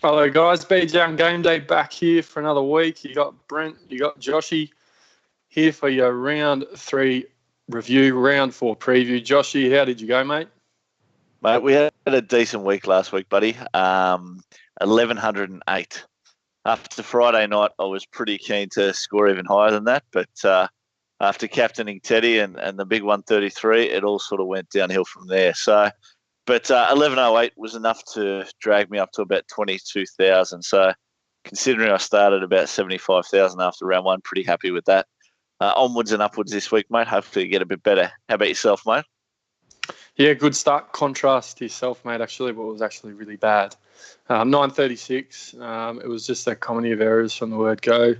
Hello guys, BJ and Game Day back here for another week. You got Brent, you got Joshy here for your round 3 review, round 4 preview. Joshy, how did you go, mate? Mate, we had a decent week last week, buddy. 1,108. After Friday night, I was pretty keen to score even higher than that, but after captaining Teddy and the big 133, it all sort of went downhill from there. But 1108 was enough to drag me up to about 22,000. So considering I started about 75,000 after round 1, pretty happy with that. Onwards and upwards this week, mate. Hopefully you get a bit better. How about yourself, mate? Yeah, good start. Contrast to yourself, mate, actually, but it was actually really bad. 936. It was just a comedy of errors from the word go.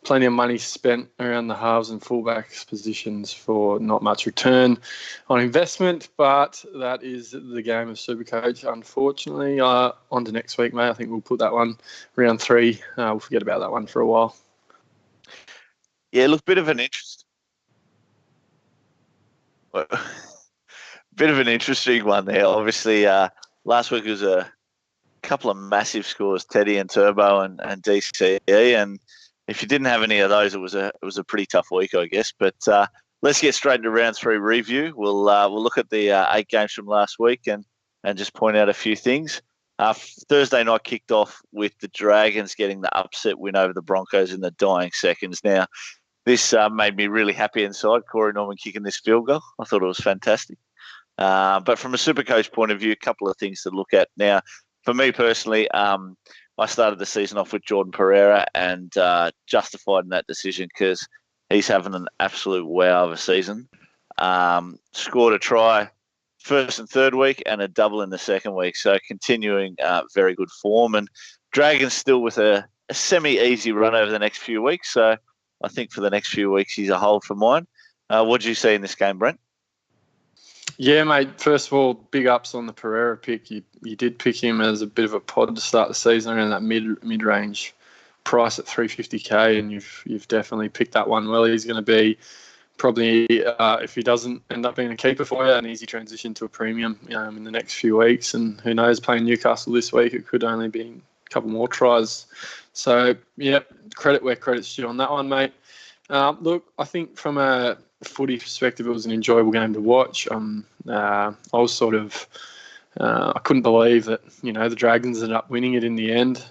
Plenty of money spent around the halves and fullbacks positions for not much return on investment, but that is the game of SuperCoach, unfortunately. On to next week, mate. I think we'll put that one round 3. We'll forget about that one for a while. Yeah, look, bit of an interesting one there. Obviously, last week was a couple of massive scores, Teddy and Turbo and DCE, and if you didn't have any of those, it was a pretty tough week, I guess. But let's get straight into round 3 review. We'll look at the 8 games from last week and just point out a few things. Thursday night kicked off with the Dragons getting the upset win over the Broncos in the dying seconds. Now, this made me really happy inside, Corey Norman kicking this field goal. I thought it was fantastic. But from a SuperCoach point of view, a couple of things to look at. Now, for me personally, I started the season off with Jordan Pereira and justified in that decision because he's having an absolute wow of a season. Scored a try first and third week and a double in the second week. So continuing very good form. And Dragons still with a semi-easy run over the next few weeks. So I think for the next few weeks, he's a hold for mine. What did you see in this game, Brent? Yeah, mate. First of all, big ups on the Pereira pick. You did pick him as a bit of a pod to start the season around that mid-range price at 350k, and you've definitely picked that one well. He's going to be probably, if he doesn't end up being a keeper for you, an easy transition to a premium in the next few weeks. And who knows, playing Newcastle this week, it could only be a couple more tries. So, yeah, credit where credit's due on that one, mate. Look, I think from a footy perspective, it was an enjoyable game to watch. I was sort of, I couldn't believe that, the Dragons ended up winning it in the end.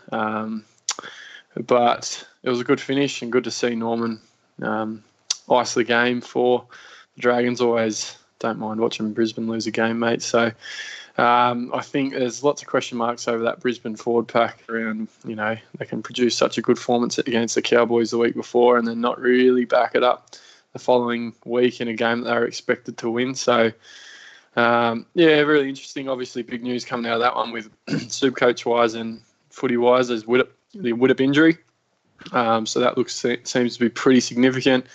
But it was a good finish and good to see Norman ice the game for the Dragons. Always don't mind watching Brisbane lose a game, mate. So I think there's lots of question marks over that Brisbane forward pack around, they can produce such a good performance against the Cowboys the week before and then not really back it up the following week in a game that they were expected to win. So, really interesting. Obviously, big news coming out of that one with SuperCoach-wise and footy-wise as the Widdop injury. So that seems to be pretty significant,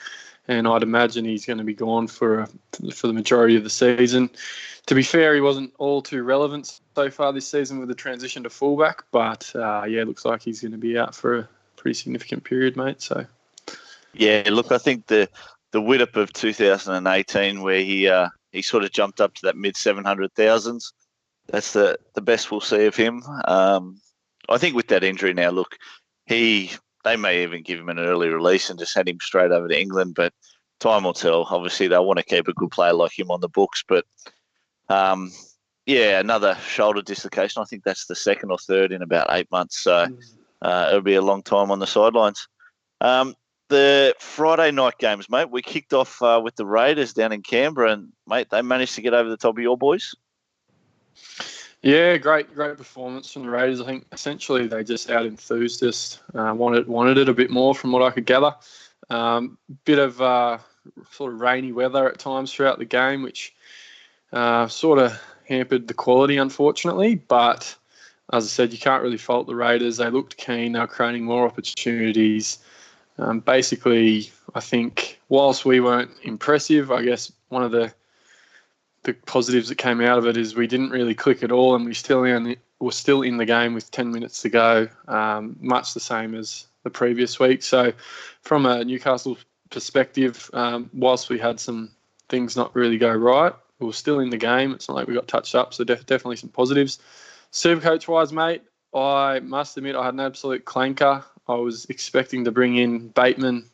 and I'd imagine he's going to be gone for the majority of the season. To be fair, he wasn't all too relevant so far this season with the transition to fullback, but it looks like he's going to be out for a pretty significant period, mate. So, yeah, look, I think the Widdop of 2018, where he sort of jumped up to that mid 700,000s, that's the best we'll see of him. I think with that injury now, look, they may even give him an early release and just head him straight over to England, but time will tell. Obviously, they want to keep a good player like him on the books, but another shoulder dislocation. I think that's the second or third in about 8 months, so it'll be a long time on the sidelines. The Friday night games, mate, we kicked off with the Raiders down in Canberra, and, mate, they managed to get over the top of your boys. Yeah, great performance from the Raiders. I think essentially they just out-enthused us, wanted it a bit more from what I could gather. Bit of sort of rainy weather at times throughout the game, which sort of hampered the quality, unfortunately. But as I said, you can't really fault the Raiders. They looked keen. They were creating more opportunities. Basically, I think whilst we weren't impressive, I guess one of the positives that came out of it is we didn't really click at all, and were still in the game with 10 minutes to go, much the same as the previous week. So from a Newcastle perspective, whilst we had some things not really go right, we were still in the game. It's not like we got touched up, so definitely some positives. SuperCoach-wise, mate, I must admit I had an absolute clanker. I was expecting to bring in Bateman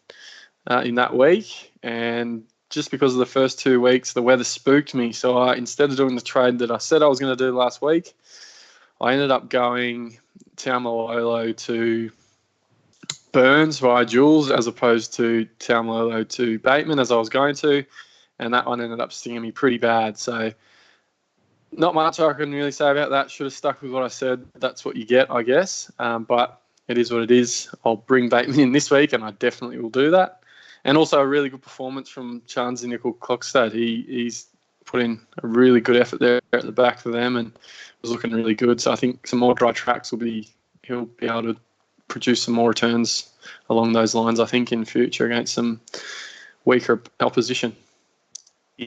in that week, and just because of the first 2 weeks, the weather spooked me. So instead of doing the trade that I said I was going to do last week, I ended up going Taumalolo to Burns via Jules as opposed to Taumalolo to Bateman as I was going to, and that one ended up stinging me pretty bad. So not much I can really say about that. Should have stuck with what I said. That's what you get, I guess. But it is what it is. I'll bring Bateman in this week, and I definitely will do that. And also a really good performance from Charnsy Nickel-Klokstad. He's put in a really good effort there at the back for them and was looking really good. So I think some more dry tracks he'll be able to produce some more returns along those lines, I think, in future against some weaker opposition.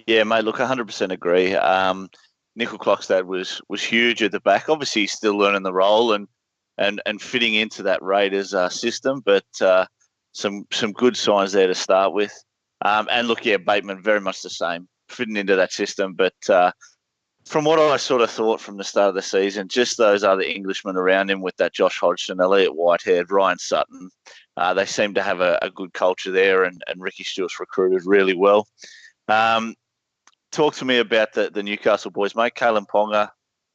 Yeah, mate, look, 100% agree. Nickel-Klokstad was huge at the back. Obviously, he's still learning the role and fitting into that Raiders system, but some good signs there to start with. And look, yeah, Bateman, very much the same, fitting into that system. But from what I sort of thought from the start of the season, just those other Englishmen around him with that Josh Hodgson, Elliot Whitehead, Ryan Sutton, they seem to have a good culture there, and Ricky Stewart's recruited really well. Talk to me about the Newcastle boys, mate. Kalen Ponga,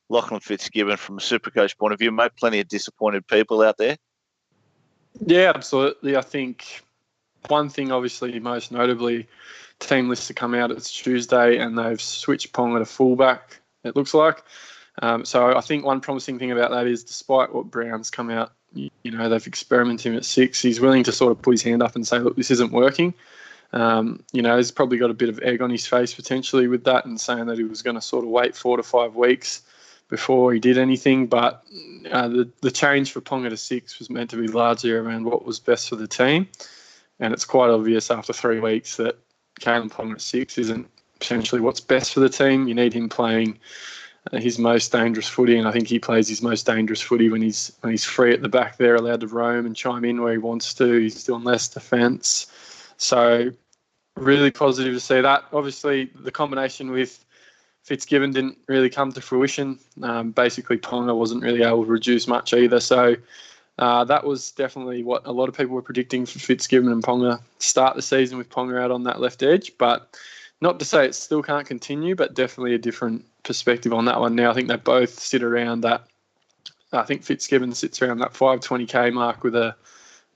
Lachlan Fitzgibbon, from a SuperCoach point of view, mate. Plenty of disappointed people out there. Yeah, absolutely. I think one thing, obviously, most notably, team lists have come out. It's Tuesday, and they've switched Ponga to fullback, it looks like. So I think one promising thing about that is, despite what Brown's come out, they've experimented him at 6. He's willing to sort of put his hand up and say, look, this isn't working. He's probably got a bit of egg on his face potentially with that, and saying that he was going to sort of wait 4 to 5 weeks before he did anything. But the change for Ponga to 6 was meant to be largely around what was best for the team. And it's quite obvious after 3 weeks that Kalen Ponga at 6 isn't potentially what's best for the team. You need him playing his most dangerous footy, and I think he plays his most dangerous footy when he's free at the back there, allowed to roam and chime in where he wants to. He's doing less defence. So really positive to see that. Obviously, the combination with Fitzgibbon didn't really come to fruition. Basically, Ponga wasn't really able to reduce much either. So that was definitely what a lot of people were predicting for Fitzgibbon and Ponga. Start the season with Ponga out on that left edge. But not to say it still can't continue, but definitely a different perspective on that one now. I think they both sit around that. I think Fitzgibbon sits around that 520K mark with a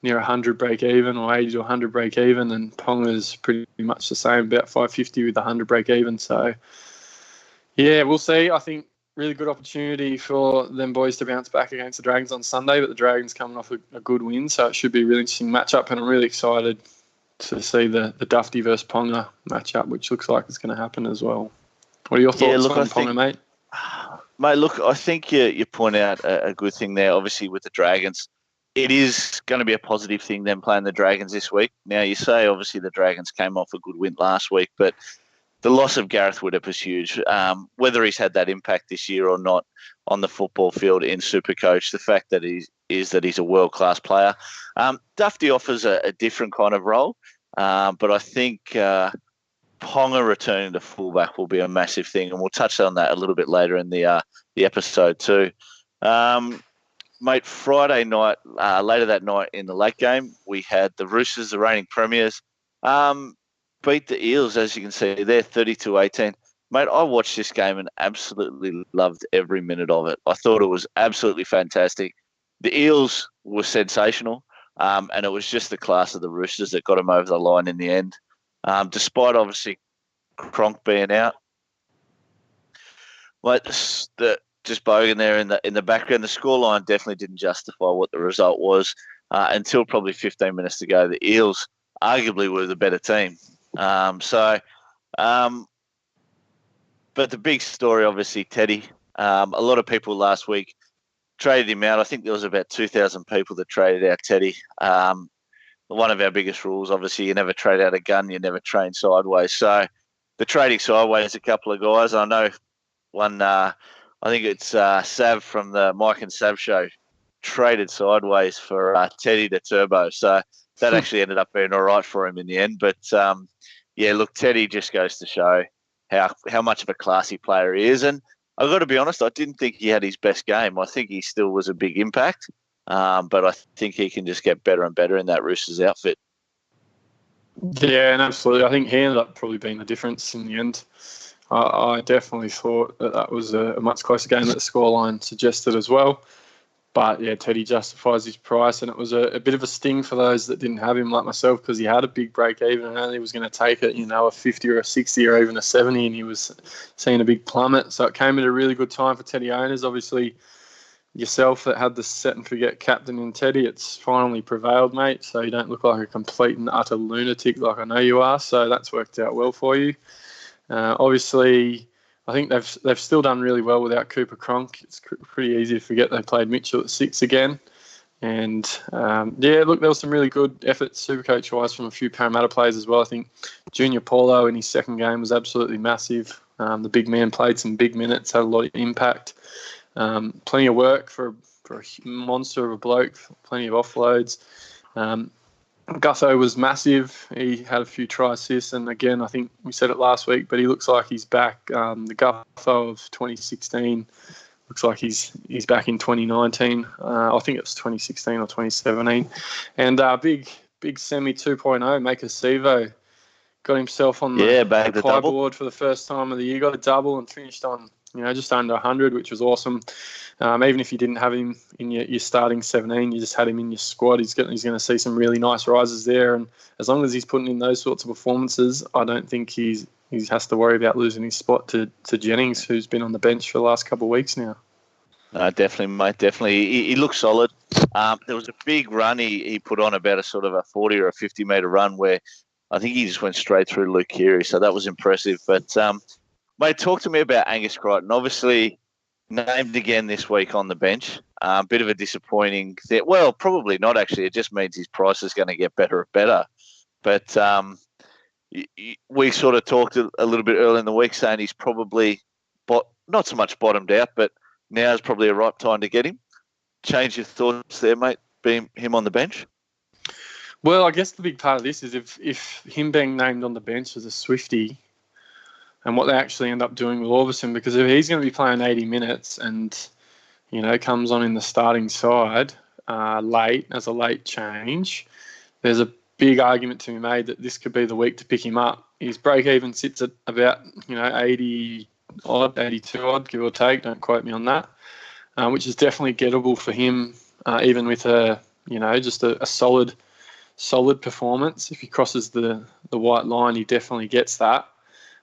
near 100 break even, or 80 to 100 break even, and Ponga's pretty much the same, about 550 with 100 break even. So yeah, we'll see. I think really good opportunity for them boys to bounce back against the Dragons on Sunday, but the Dragons coming off a good win, so it should be a really interesting matchup, and I'm really excited to see the Dufty versus Ponga matchup, which looks like it's going to happen as well. What are your thoughts on Ponga, mate? Mate, look, I think you point out a good thing there, obviously, with the Dragons. It is going to be a positive thing, them playing the Dragons this week. Now, you say, obviously, the Dragons came off a good win last week, but the loss of Gareth Widdop is huge. Whether he's had that impact this year or not on the football field in SuperCoach, the fact that he's a world-class player. Dufty offers a different kind of role, but I think Ponga returning to fullback will be a massive thing, and we'll touch on that a little bit later in the episode too. Mate, Friday night, later that night in the late game, we had the Roosters, the reigning premiers, beat the Eels, as you can see. They're 32-18. Mate, I watched this game and absolutely loved every minute of it. I thought it was absolutely fantastic. The Eels were sensational, and it was just the class of the Roosters that got them over the line in the end. Despite, obviously, Cronk being out. Like, just Bogan there in the background, the scoreline definitely didn't justify what the result was until probably 15 minutes to go. The Eels arguably were the better team. But the big story, obviously, Teddy. A lot of people last week traded him out. I think there was about 2,000 people that traded out Teddy. One of our biggest rules, obviously, you never trade out a gun, you never train sideways. So the trading sideways, a couple of guys. I know one, I think it's Sav from the Mike and Sav show, traded sideways for Teddy to Turbo. So that actually ended up being all right for him in the end. But, yeah, look, Teddy just goes to show how much of a classy player he is. And I've got to be honest, I didn't think he had his best game. I think he still was a big impact, but I think he can just get better and better in that Roosters outfit. Yeah, and absolutely. I think he ended up probably being the difference in the end. I definitely thought that was a much closer game that the scoreline suggested as well. But, yeah, Teddy justifies his price, and it was a bit of a sting for those that didn't have him like myself because he had a big break even and only was going to take it, a 50 or a 60 or even a 70, and he was seeing a big plummet. So it came at a really good time for Teddy owners. Obviously, yourself that had the set and forget captain in Teddy, it's finally prevailed, mate. So you don't look like a complete and utter lunatic like I know you are. So that's worked out well for you. Obviously, I think they've still done really well without Cooper Cronk. It's pretty easy to forget they played Mitchell at 6 again. And, there was some really good efforts Supercoach-wise from a few Parramatta players as well. I think Junior Paulo in his second game was absolutely massive. The big man played some big minutes, had a lot of impact. Plenty of work for a monster of a bloke, plenty of offloads. Gutho was massive. He had a few try assists, and again, I think we said it last week, but he looks like he's back. The Gutho of 2016 looks like he's back in 2019. I think it was 2016 or 2017. And big Semi 2.0, Maker Sivo, got himself on the high board for the first time of the year. Got a double and finished on just under 100, which was awesome. Even if you didn't have him in your starting 17, you just had him in your squad. He's going to see some really nice rises there, and as long as he's putting in those sorts of performances, I don't think he has to worry about losing his spot to Jennings, who's been on the bench for the last couple of weeks now. Definitely, mate. Definitely, he looks solid. There was a big run he put on, about a sort of a 40 or a 50 metre run, where I think he just went straight through Luke Keary, so that was impressive. But mate, talk to me about Angus Crichton. Obviously, named again this week on the bench. Bit of a disappointing thing. Well, probably not, actually. It just means his price is going to get better and better. But we sort of talked a little bit early in the week saying he's probably not so much bottomed out, but now is probably a ripe time to get him. Change your thoughts there, mate, being him on the bench? Well, I guess the big part of this is if him being named on the bench as a Swiftie, and what they actually end up doing with Orbison, because if he's going to be playing 80 minutes and, comes on in the starting side late as a late change, there's a big argument to be made that this could be the week to pick him up. His break-even sits at about, 80-odd, 82-odd, give or take. Don't quote me on that, which is definitely gettable for him, even with just a solid performance. If he crosses the white line, he definitely gets that.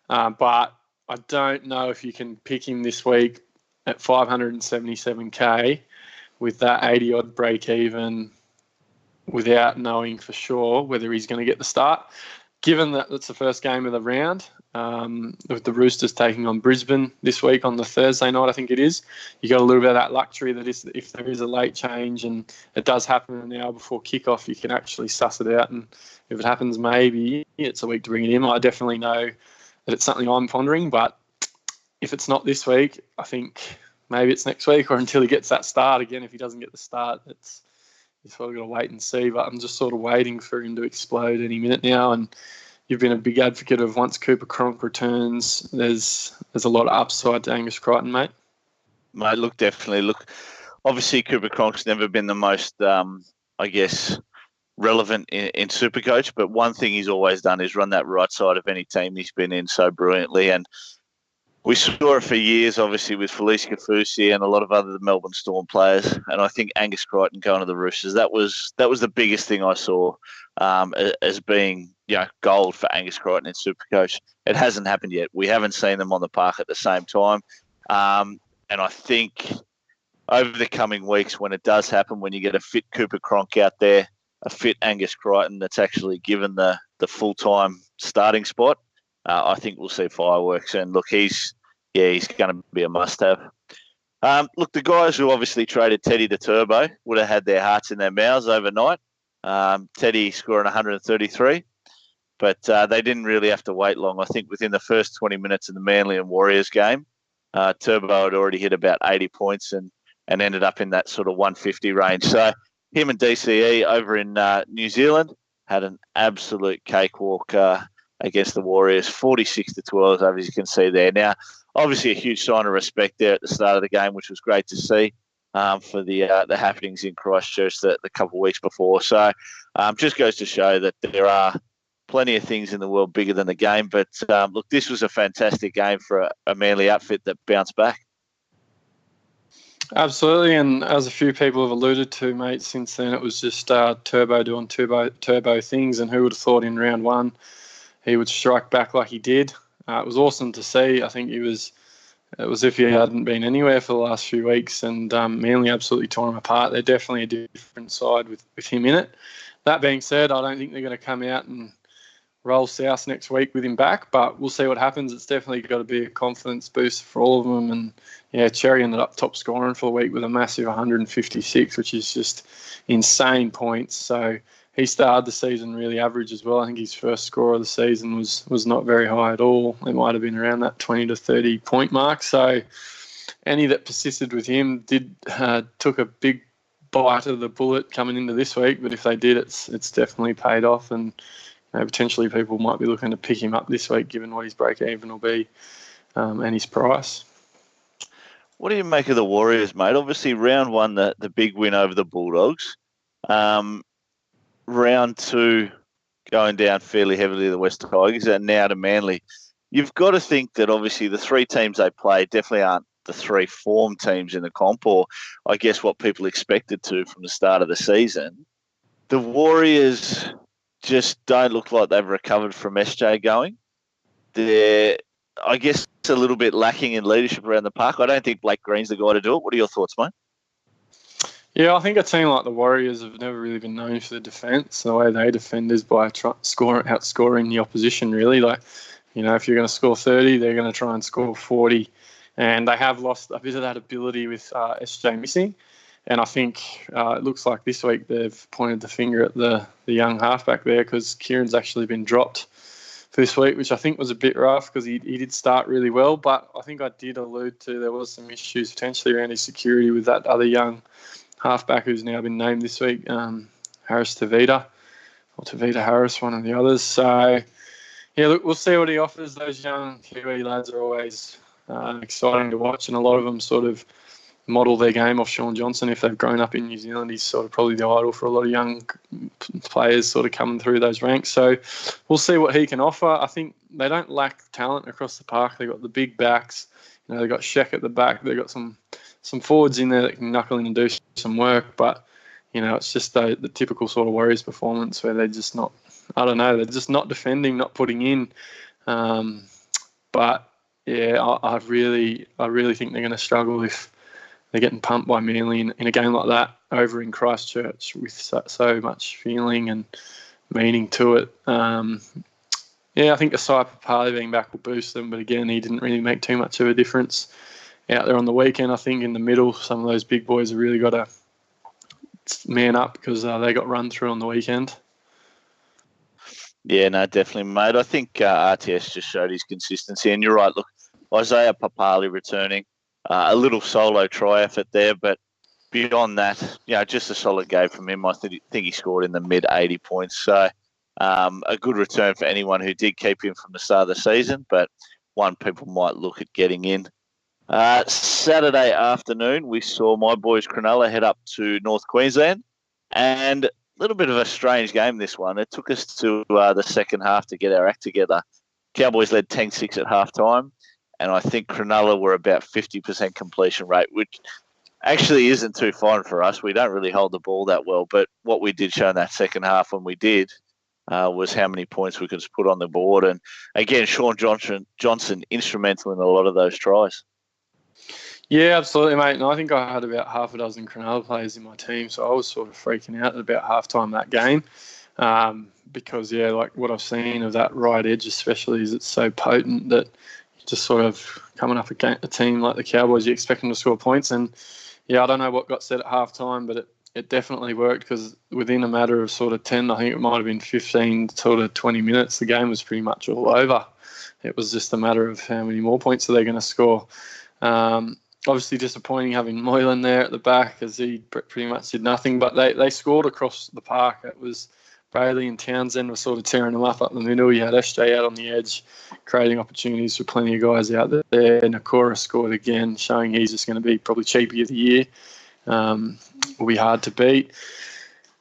But I don't know if you can pick him this week at 577k with that 80-odd break-even without knowing for sure whether he's going to get the start. Given that it's the first game of the round, with the Roosters taking on Brisbane this week on the Thursday night, I think it is, you got a little bit of that luxury that if there is a late change and it does happen an hour before kickoff, you can actually suss it out. And if it happens, maybe it's a week to bring it in. I definitely know that it's something I'm pondering, but if it's not this week, I think maybe it's next week or until he gets that start again. If he doesn't get the start, you sort of got to wait and see, but I'm just sort of waiting for him to explode any minute now. And you've been a big advocate of once Cooper Cronk returns, there's a lot of upside to Angus Crichton, mate. Mate, look, definitely. Look, obviously Cooper Cronk's never been the most, relevant in Supercoach, but one thing he's always done is run that right side of any team he's been in so brilliantly. And we saw it for years, obviously, with Felice Kafusi and a lot of other Melbourne Storm players. And I think Angus Crichton going to the Roosters, that was the biggest thing I saw as being gold for Angus Crichton in Supercoach. It hasn't happened yet. We haven't seen them on the park at the same time. And I think over the coming weeks, when it does happen, when you get a fit Cooper Cronk out there, a fit Angus Crichton that's actually given the full-time starting spot, I think we'll see fireworks. And look, he's going to be a must-have. Look, the guys who obviously traded Teddy to Turbo would have had their hearts in their mouths overnight. Teddy scoring 133, but they didn't really have to wait long. I think within the first 20 minutes of the Manly and Warriors game, Turbo had already hit about 80 points and ended up in that sort of 150 range. So him and DCE over in New Zealand had an absolute cakewalk against the Warriors, 46-12, as you can see there. Now, obviously a huge sign of respect there at the start of the game, which was great to see for the happenings in Christchurch the couple of weeks before. So just goes to show that there are plenty of things in the world bigger than the game. But, look, this was a fantastic game for a Manly outfit that bounced back. Absolutely, and as a few people have alluded to, mate, since then it was just Turbo doing turbo things, and who would have thought in round one he would strike back like he did. It was awesome to see. I think it was if he hadn't been anywhere for the last few weeks, and Manly absolutely tore him apart. They're definitely a different side with him in it. That being said, I don't think they're going to come out and roll south next week with him back, but we'll see what happens. It's definitely got to be a confidence boost for all of them. And yeah, Cherry ended up top scoring for the week with a massive 156, which is just insane points. So he started the season really average as well. I think his first score of the season was not very high at all. It might have been around that 20 to 30 point mark. So any that persisted with him took a big bite of the bullet coming into this week. But if they did, it's definitely paid off. And potentially people might be looking to pick him up this week, given what his break-even will be and his price. What do you make of the Warriors, mate? Obviously, round one, the big win over the Bulldogs. Round two, going down fairly heavily to the West Tigers, and now to Manly. You've got to think that obviously the three teams they play definitely aren't the three form teams in the comp, or I guess what people expected to from the start of the season. The Warriors just don't look like they've recovered from SJ going. They're, I guess, a little bit lacking in leadership around the park. I don't think Blake Green's the guy to do it. What are your thoughts, mate? Yeah, I think a team like the Warriors have never really been known for the defence. The way they defend is by outscoring the opposition, really. Like, if you're going to score 30, they're going to try and score 40. And they have lost a bit of that ability with SJ missing. And I think it looks like this week they've pointed the finger at the young halfback there, because Kieran's actually been dropped for this week, which I think was a bit rough because he did start really well. But I think I did allude to there was some issues potentially around his security with that other young halfback who's now been named this week, Harris Tavita, or Tavita Harris, one of the others. So, yeah, look, we'll see what he offers. Those young Kiwi lads are always exciting to watch, and a lot of them sort of model their game off Sean Johnson. If they've grown up in New Zealand, he's sort of probably the idol for a lot of young players sort of coming through those ranks. So we'll see what he can offer. I think they don't lack talent across the park. They've got the big backs. They've got Sheck at the back. They've got some forwards in there that can knuckle in and do some work. But, it's just the typical sort of Warriors performance where they're just not, they're just not defending, not putting in. But, yeah, I really think they're going to struggle if they're getting pumped by Manly in a game like that over in Christchurch with so much feeling and meaning to it. I think Asai Papali being back will boost them, but again, he didn't really make too much of a difference out there on the weekend. I think in the middle, some of those big boys have really got to man up because they got run through on the weekend. Yeah, no, definitely, mate. I think RTS just showed his consistency, and you're right. Look, Isaiah Papali returning. A little solo try effort there, but beyond that, just a solid game from him. I think he scored in the mid-80 points. So a good return for anyone who did keep him from the start of the season, but one people might look at getting in. Saturday afternoon, we saw my boys Cronulla head up to North Queensland, and a little bit of a strange game, this one. It took us to the second half to get our act together. Cowboys led 10-6 at halftime. And I think Cronulla were about 50% completion rate, which actually isn't too fine for us. We don't really hold the ball that well. But what we did show in that second half when we did was how many points we could put on the board. And, again, Sean Johnson instrumental in a lot of those tries. Yeah, absolutely, mate. And I think I had about half a dozen Cronulla players in my team, so I was sort of freaking out at about halftime that game because, like what I've seen of that right edge especially is it's so potent that just sort of coming up against a team like the Cowboys, you expect them to score points. And, I don't know what got said at halftime, but it definitely worked because within a matter of sort of 10, I think it might have been 15 sort of 20 minutes, the game was pretty much all over. It was just a matter of how many more points are they going to score. Obviously disappointing having Moylan there at the back as he pretty much did nothing, but they scored across the park. It was Bailey and Townsend were sort of tearing them up the middle. You had SJ out on the edge, creating opportunities for plenty of guys out there. Nakora scored again, showing he's just going to be probably cheapie of the year. Will be hard to beat.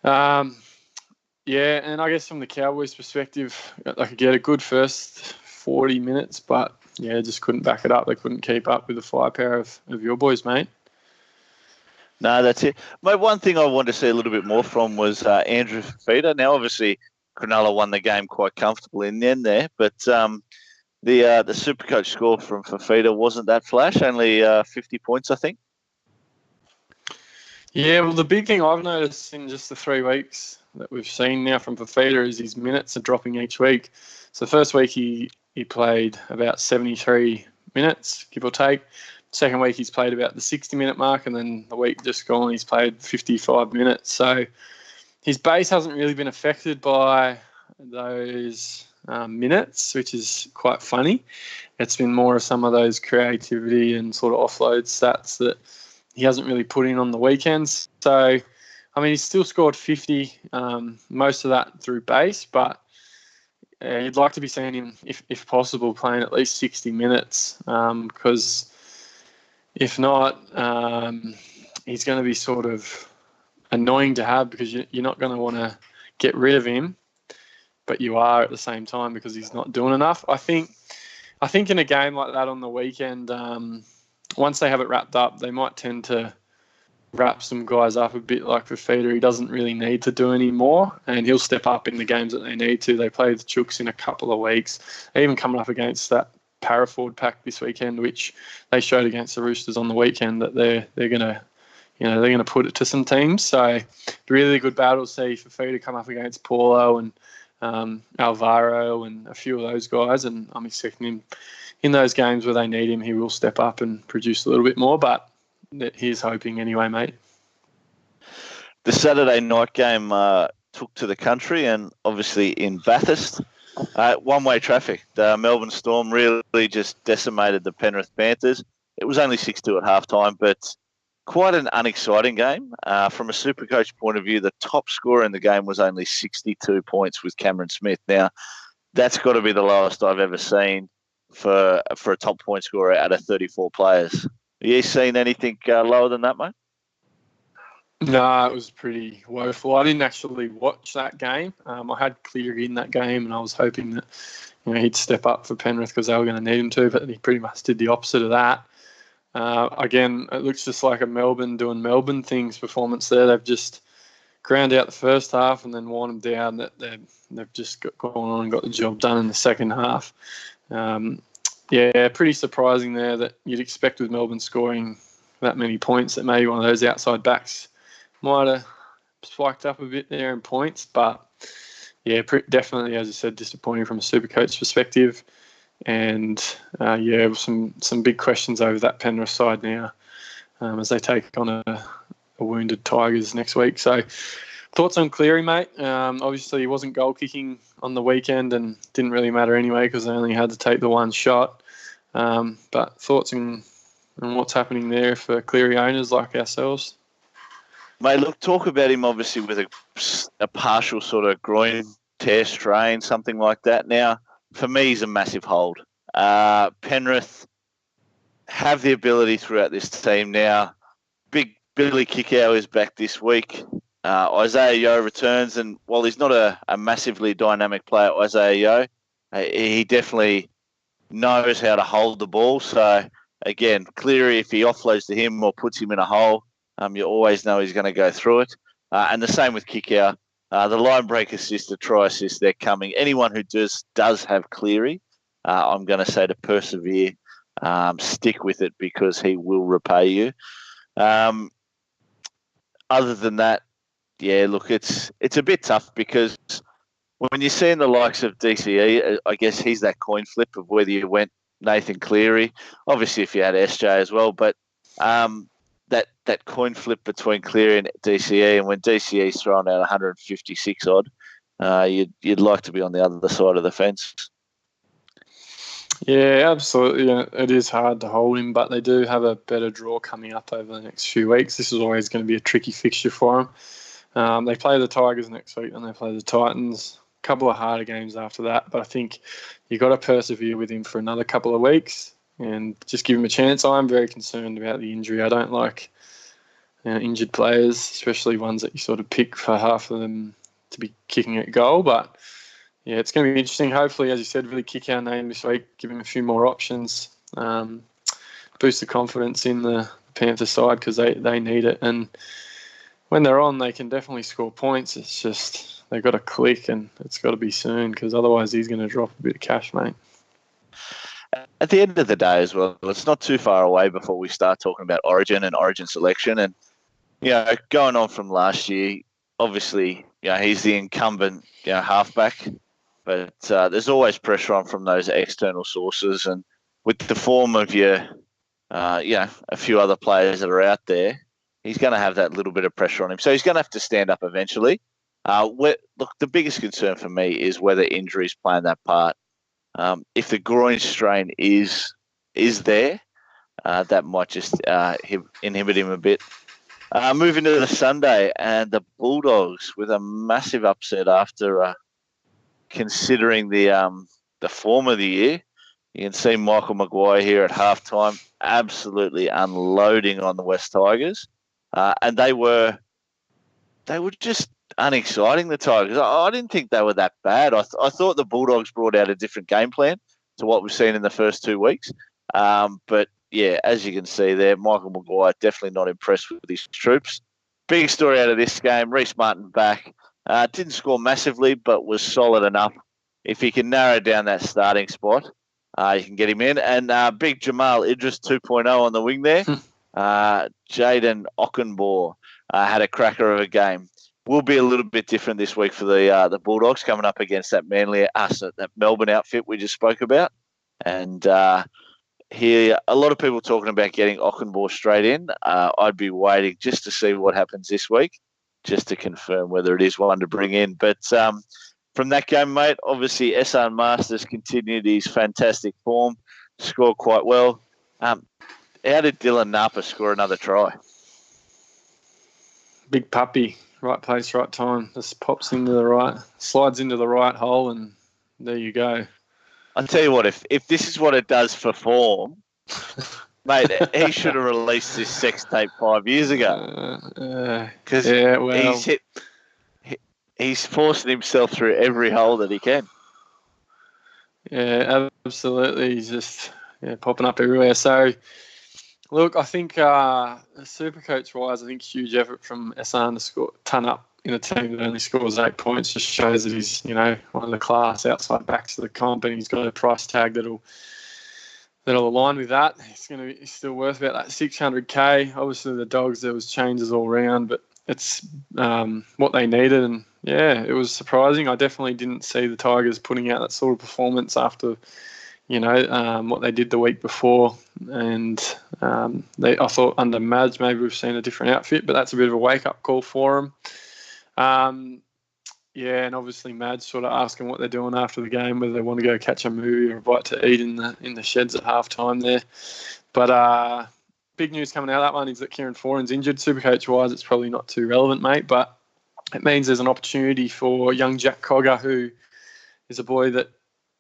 Yeah, and I guess from the Cowboys' perspective, I could get a good first 40 minutes, but yeah, just couldn't back it up. They couldn't keep up with the firepower of your boys, mate. No, that's it. Mate, one thing I wanted to see a little bit more from was Andrew Fafita. Now, obviously, Cronulla won the game quite comfortably in the end there, but the SuperCoach score from Fafita wasn't that flash, only 50 points, I think. Yeah, well, the big thing I've noticed in just the 3 weeks that we've seen now from Fafita is his minutes are dropping each week. So the first week he played about 73 minutes, give or take. Second week he's played about the 60-minute mark, and then the week just gone he's played 55 minutes. So his base hasn't really been affected by those minutes, which is quite funny. It's been more of some of those creativity and sort of offload stats that he hasn't really put in on the weekends. So, I mean, he's still scored 50, most of that through base, but you'd like to be seeing him, if possible, playing at least 60 minutes because if not, he's going to be sort of annoying to have because you're not going to want to get rid of him, but you are at the same time because he's not doing enough. I think in a game like that on the weekend, once they have it wrapped up, they might tend to wrap some guys up a bit like Fafita. He doesn't really need to do any more, and he'll step up in the games that they need to. They play the Chooks in a couple of weeks. They're even coming up against that Paraford pack this weekend, which they showed against the Roosters on the weekend that they're going to put it to some teams. So really good battle to see Fafita come up against Paulo and Alvaro and a few of those guys, and I'm expecting him in those games where they need him, he will step up and produce a little bit more, but he's hoping anyway, mate. The Saturday night game took to the country and obviously in Bathurst. One-way traffic. The Melbourne Storm really just decimated the Penrith Panthers. It was only 6-2 at halftime, but quite an unexciting game. From a SuperCoach point of view, the top scorer in the game was only 62 points with Cameron Smith. Now, that's got to be the lowest I've ever seen for a top point scorer out of 34 players. Have you seen anything lower than that, mate? No, it was pretty woeful. I didn't actually watch that game. I had Cleary in that game, and I was hoping that he'd step up for Penrith because they were going to need him to, but he pretty much did the opposite of that. Again, it looks just like a Melbourne doing Melbourne things performance there. They've just ground out the first half and then worn them down. That they've just gone on and got the job done in the second half. Yeah, pretty surprising there that you'd expect with Melbourne scoring that many points that maybe one of those outside backs might have spiked up a bit there in points. But, yeah, definitely, as I said, disappointing from a SuperCoach perspective. And, some big questions over that Penrith side now as they take on a wounded Tigers next week. So, thoughts on Cleary, mate? Obviously, he wasn't goal kicking on the weekend and didn't really matter anyway because they only had to take the one shot. But thoughts on what's happening there for Cleary owners like ourselves? Mate, look, talk about him obviously with a partial sort of groin tear strain, something like that. Now, for me, he's a massive hold. Penrith have the ability throughout this team now. Big Billy Kickow is back this week. Isaiah Yeo returns, and while he's not a massively dynamic player, Isaiah Yeo, he definitely knows how to hold the ball. So, again, Cleary, if he offloads to him or puts him in a hole, you always know he's going to go through it. And the same with Kickow. The line break assist, the try assist, they're coming. Anyone who does have Cleary, I'm going to say to persevere, stick with it because he will repay you. Other than that, yeah, look, it's a bit tough because when you're seeing the likes of DCE, I guess he's that coin flip of whether you went Nathan Cleary. Obviously, if you had SJ as well, but that coin flip between Cleary and DCE, and when DCE's throwing out 156 odd, you'd like to be on the other side of the fence. Yeah, absolutely. It is hard to hold him, but they do have a better draw coming up over the next few weeks. This is always going to be a tricky fixture for them. They play the Tigers next week and they play the Titans. A couple of harder games after that, but I think you've got to persevere with him for another couple of weeks and just give him a chance. I'm very concerned about the injury. I don't like injured players, especially ones that you sort of pick for half of them to be kicking at goal. But yeah, it's going to be interesting. Hopefully, as you said, really kick our name this week, give him a few more options, boost the confidence in the Panther side because they need it. And when they're on, they can definitely score points. It's just they've got to click, and it's got to be soon because otherwise he's going to drop a bit of cash, mate. At the end of the day as well, it's not too far away before we start talking about Origin and Origin selection. And, going on from last year, obviously, he's the incumbent, halfback. But there's always pressure on from those external sources. And with the form of a few other players that are out there, he's going to have that little bit of pressure on him. So he's going to have to stand up eventually. Look, the biggest concern for me is whether injuries playing that part. If the groin strain is there, that might just inhibit him a bit. Moving to the Sunday, and the Bulldogs with a massive upset after considering the form of the year. You can see Michael Maguire here at halftime, absolutely unloading on the West Tigers, and they were just unexciting, the Tigers. I didn't think they were that bad. I thought the Bulldogs brought out a different game plan to what we've seen in the first 2 weeks. But, yeah, as you can see there, Michael Maguire definitely not impressed with his troops. Big story out of this game, Reece Martin back. Didn't score massively, but was solid enough. If he can narrow down that starting spot, you can get him in. And big Jamal Idris 2.0 on the wing there. Jaden Ockenbaugh had a cracker of a game. Will be a little bit different this week for the Bulldogs coming up against that that Melbourne outfit we just spoke about. And here, a lot of people talking about getting Ockenbaugh straight in. I'd be waiting just to see what happens this week, just to confirm whether it is one to bring in. But from that game, mate, obviously SR Masters continued his fantastic form, scored quite well. How did Dylan Napa score another try? Big puppy. Right place, right time. Just slides into the right hole, and there you go. I'll tell you what, if this is what it does for form, mate, he should have released this sex tape 5 years ago. Because he's forcing himself through every hole that he can. Yeah, absolutely. He's just popping up everywhere. So, look, I think SuperCoach-wise, I think huge effort from SR to score ton up in a team that only scores 8 points just shows that he's, one of the class outside backs of the comp, and he's got a price tag that'll align with that. He's still worth about that 600K. Obviously, the Dogs, there was changes all around, but it's what they needed, and yeah, it was surprising. I definitely didn't see the Tigers putting out that sort of performance after what they did the week before. And I thought under Madge maybe we've seen a different outfit, but that's a bit of a wake-up call for them. And obviously Madge sort of asking what they're doing after the game, whether they want to go catch a movie or a bite to eat in the sheds at halftime there. But big news coming out of that one is that Kieran Foran's injured. SuperCoach-wise, it's probably not too relevant, mate, but it means there's an opportunity for young Jack Cogger, who is a boy that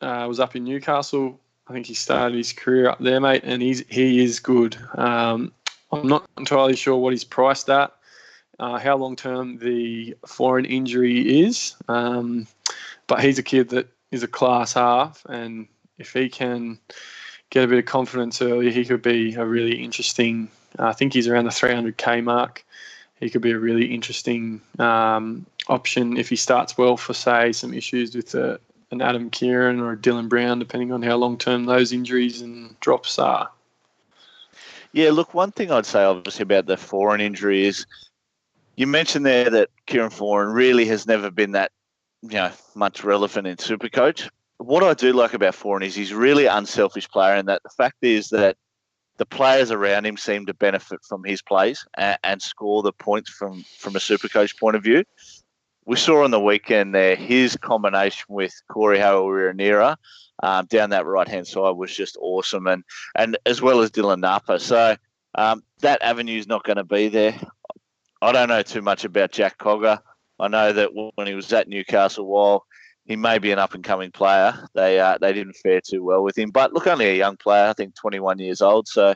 was up in Newcastle. I think he started his career up there, mate, and he is good. I'm not entirely sure what he's priced at, how long-term the foreign injury is, but he's a kid that is a class half, and if he can get a bit of confidence early, he could be a really interesting, I think he's around the 300K mark. He could be a really interesting option if he starts well for, say, some issues with an Adam Kieran or a Dylan Brown, depending on how long-term those injuries and drops are. Yeah, look, one thing I'd say obviously about the foreign injury is you mentioned there that Kieran Foran really has never been that, much relevant in SuperCoach. What I do like about Foran is he's really unselfish player, and that the fact is that the players around him seem to benefit from his plays and score the points from a SuperCoach point of view. We saw on the weekend there his combination with Corey Harawira-Naera down that right-hand side was just awesome, and as well as Dylan Napa. So that avenue is not going to be there. I don't know too much about Jack Cogger. I know that when he was at Newcastle, while he may be an up-and-coming player, they didn't fare too well with him. But look, only a young player, I think 21 years old, so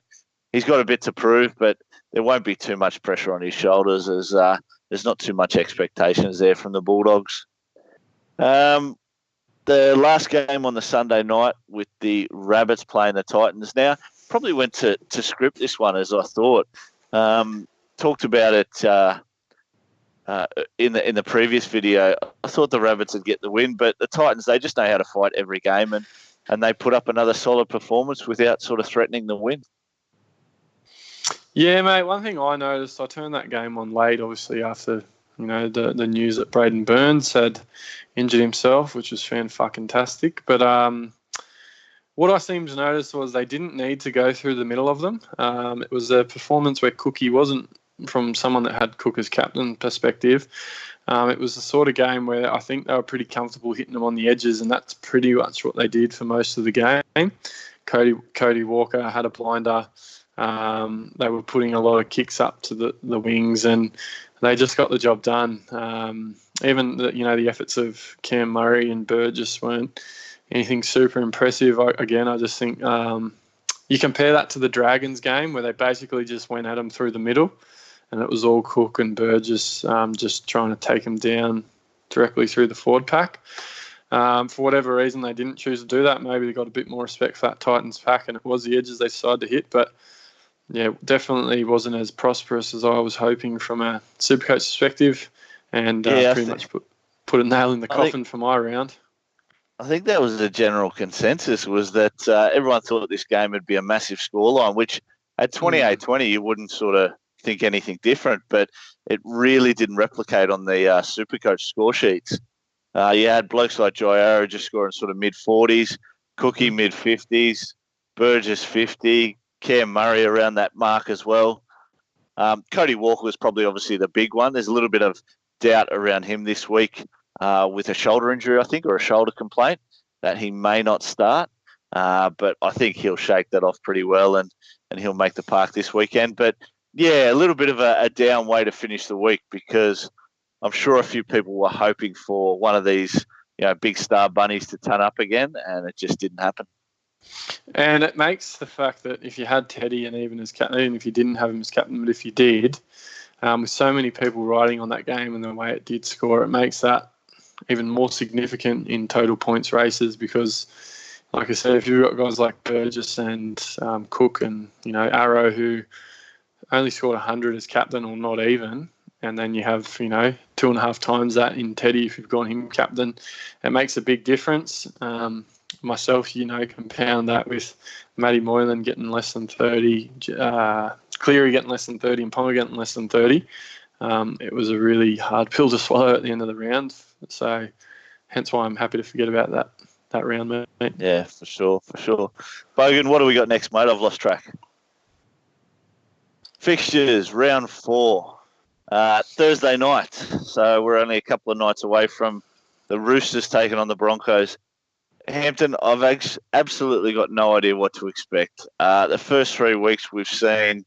he's got a bit to prove, but there won't be too much pressure on his shoulders as there's not too much expectations there from the Bulldogs. The last game on the Sunday night with the Rabbits playing the Titans. Now, probably went to script this one as I thought. Talked about it in the previous video. I thought the Rabbits would get the win, but the Titans, they just know how to fight every game, and they put up another solid performance without sort of threatening the win. Yeah, mate, one thing I noticed, I turned that game on late, obviously, after the news that Braden Burns had injured himself, which was fan-fucking-tastic. But what I seemed to notice was they didn't need to go through the middle of them. It was a performance where Cookie wasn't, from someone that had Cook as captain perspective, it was the sort of game where I think they were pretty comfortable hitting them on the edges, and that's pretty much what they did for most of the game. Cody Walker had a blinder. They were putting a lot of kicks up to the wings, and they just got the job done. Even the efforts of Cam Murray and Burgess weren't anything super impressive. I just think you compare that to the Dragons game where they basically just went at them through the middle, and it was all Cook and Burgess just trying to take them down directly through the forward pack. For whatever reason, they didn't choose to do that. Maybe they got a bit more respect for that Titans pack, and it was the edges they decided to hit. But yeah, definitely wasn't as prosperous as I was hoping from a Supercoach perspective, and pretty much put a nail in the coffin for my round. I think that was the general consensus, was that everyone thought this game would be a massive scoreline, which at 28-20 you wouldn't sort of think anything different, but it really didn't replicate on the Supercoach score sheets. You had blokes like Joy Arrow just scoring sort of mid-40s, Cookie mid-50s, Burgess 50, Cam Murray around that mark as well. Cody Walker was probably obviously the big one. There's a little bit of doubt around him this week with a shoulder injury, I think, or a shoulder complaint, that he may not start. But I think he'll shake that off pretty well, and he'll make the park this weekend. But, yeah, a little bit of a down way to finish the week, because I'm sure a few people were hoping for one of these big star bunnies to turn up again, and it just didn't happen. And it makes the fact that if you had Teddy, and even as captain, even if you didn't have him as captain, but if you did, with so many people riding on that game and the way it did score, it makes that even more significant in total points races, because, like I said, if you've got guys like Burgess and Cook and Arrow, who only scored 100 as captain or not even, and then you have 2.5 times that in Teddy if you've got him captain, it makes a big difference. Myself, compound that with Matty Moylan getting less than 30, Cleary getting less than 30, and Ponga getting less than 30. It was a really hard pill to swallow at the end of the round. So hence why I'm happy to forget about that round, mate. Yeah, for sure. Bogan, what do we got next, mate? I've lost track. Fixtures, round 4. Thursday night. So we're only a couple of nights away from the Roosters taking on the Broncos. Hampton, I've absolutely got no idea what to expect. The first 3 weeks we've seen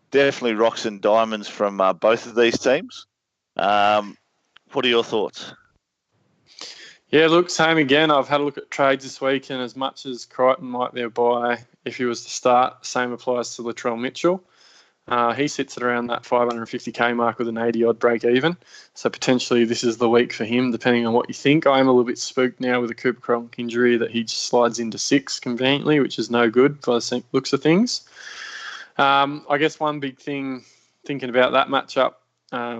definitely rocks and diamonds from both of these teams. What are your thoughts? Yeah, look, same again. I've had a look at trades this week, and as much as Crichton might be a buy if he was to start, same applies to Latrell Mitchell. He sits at around that 550k mark with an 80-odd break even. So potentially this is the week for him, depending on what you think. I am a little bit spooked now with a Cooper Cronk injury that he just slides into 6 conveniently, which is no good by the looks of things. I guess one big thing thinking about that matchup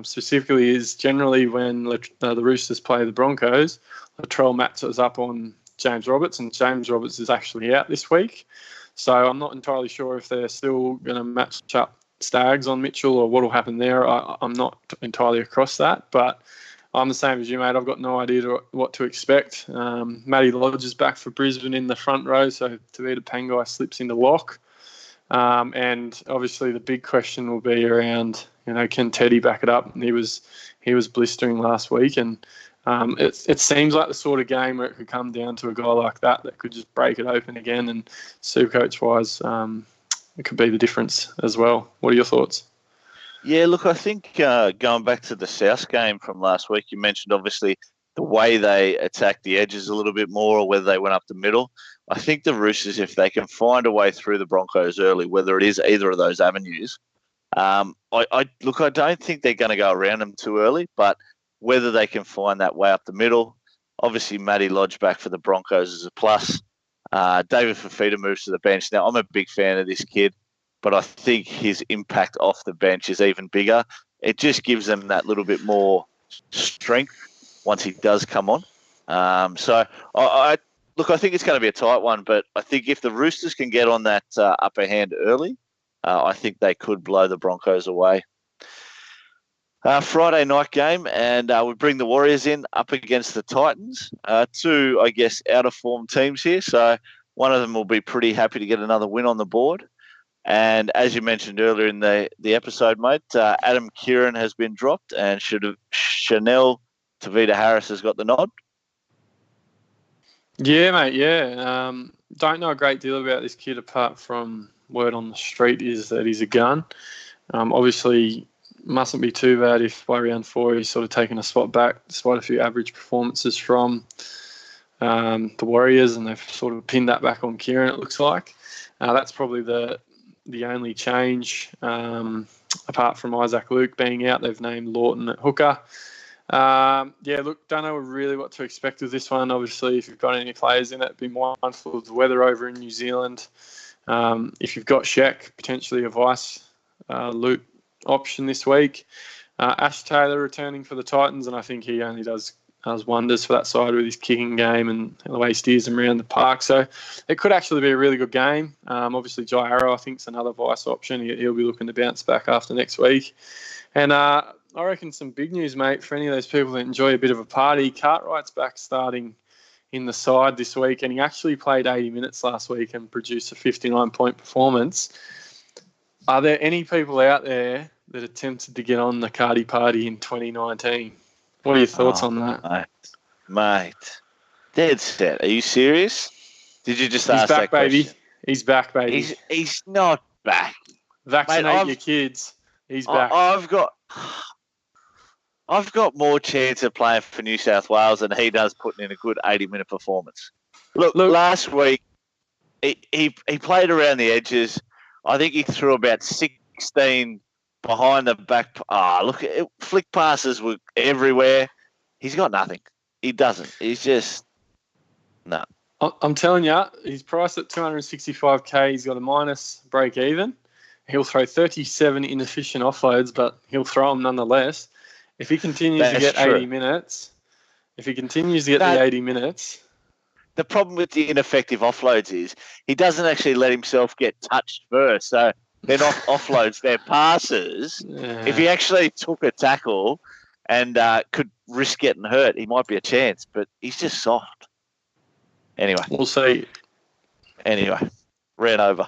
specifically is generally when the Roosters play the Broncos, Latrell matches up on James Roberts, and James Roberts is actually out this week. So I'm not entirely sure if they're still going to match up Stags on Mitchell or what will happen there. I'm not entirely across that, but I'm the same as you, mate. I've got no idea what to expect. Matty Lodge is back for Brisbane in the front row, so Tavita Pangai slips into lock. And obviously the big question will be around, can Teddy back it up? And he was blistering last week, and it seems like the sort of game where it could come down to a guy like that could just break it open again. And Supercoach-wise, it could be the difference as well. What are your thoughts? Yeah, look, I think going back to the South game from last week, you mentioned obviously the way they attacked the edges a little bit more or whether they went up the middle. I think the Roosters, if they can find a way through the Broncos early, whether it is either of those avenues, I don't think they're going to go around them too early, but whether they can find that way up the middle, obviously Matty Lodge back for the Broncos is a plus. David Fafita moves to the bench. Now, I'm a big fan of this kid, but I think his impact off the bench is even bigger. It just gives them that little bit more strength once he does come on. So I think it's going to be a tight one, but I think if the Roosters can get on that upper hand early, I think they could blow the Broncos away. Friday night game, and we bring the Warriors in up against the Titans. Two, I guess, out-of-form teams here, so one of them will be pretty happy to get another win on the board. And as you mentioned earlier in the episode, mate, Adam Kieran has been dropped and Chanel Tavita Harris has got the nod. Yeah, mate, yeah. Don't know a great deal about this kid apart from word on the street is that he's a gun. Obviously, mustn't be too bad if by round 4 he's sort of taken a spot back despite a few average performances from the Warriors, and they've sort of pinned that back on Kieran, it looks like. That's probably the only change. Apart from Isaac Luke being out, they've named Lawton at hooker. Look, don't know really what to expect with this one. Obviously, if you've got any players in it, be mindful of the weather over in New Zealand. If you've got Sheck, potentially a vice loot option this week. Ash Taylor returning for the Titans, and I think he only does wonders for that side with his kicking game and the way he steers them around the park. So it could actually be a really good game. Obviously, Jai Arrow, I think, is another vice option. He'll be looking to bounce back after next week. And I reckon some big news, mate, for any of those people that enjoy a bit of a party. Cartwright's back starting in the side this week, and he actually played 80 minutes last week and produced a 59-point performance. Are there any people out there that attempted to get on the Cardi party in 2019? What are your thoughts on that? Mate, dead set. Are you serious? Did you just ask back, that question? baby. He's back, baby. He's not back. Vaccinate your kids. He's back. I've got more chance of playing for New South Wales than he does putting in a good 80-minute performance. Look, last week he played around the edges. I think he threw about 16 behind the back. Flick passes were everywhere. He's got nothing. He doesn't. He's just no. I'm telling you, he's priced at 265K. He's got a minus break even. He'll throw 37 inefficient offloads, but he'll throw them nonetheless. If he continues to get 80 minutes, the 80 minutes. The problem with the ineffective offloads is he doesn't actually let himself get touched first. So they're not offloads, they're passes. Yeah. If he actually took a tackle and could risk getting hurt, he might be a chance, but he's just soft. Anyway. We'll see. Anyway, ran over.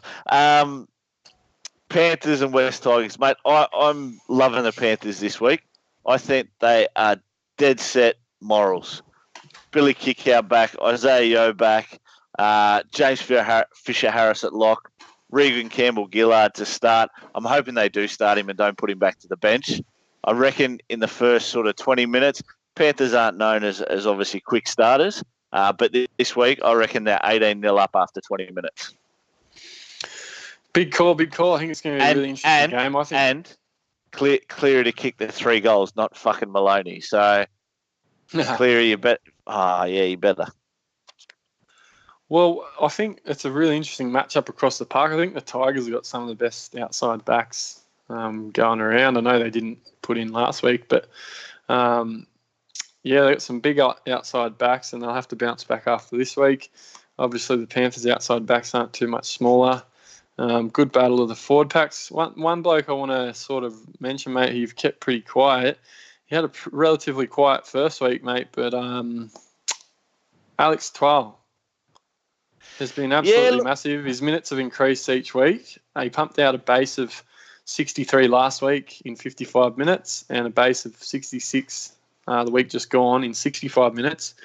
Panthers and West Tigers. Mate, I'm loving the Panthers this week. I think they are dead set morals. Billy Kickout back, Isaiah Yeo back, James Fisher-Harris at lock, Regan Campbell-Gillard to start. I'm hoping they do start him and don't put him back to the bench. I reckon in the first sort of 20 minutes, Panthers aren't known as obviously quick starters, but this week I reckon they're 18-0 up after 20 minutes. Big call. I think it's going to be a really interesting game. I think. And Cleary to kick the 3 goals, not fucking Maloney. So Cleary, you bet. You better. Well, I think it's a really interesting matchup across the park. I think the Tigers have got some of the best outside backs going around. I know they didn't put in last week, but they got some big outside backs, and they'll have to bounce back after this week. Obviously, the Panthers' outside backs aren't too much smaller. Good battle of the forward packs. One bloke I want to sort of mention, mate, who you've kept pretty quiet. He had a relatively quiet first week, mate, but Alex Twal has been absolutely massive. His minutes have increased each week. He pumped out a base of 63 last week in 55 minutes and a base of 66 the week just gone in 65 minutes.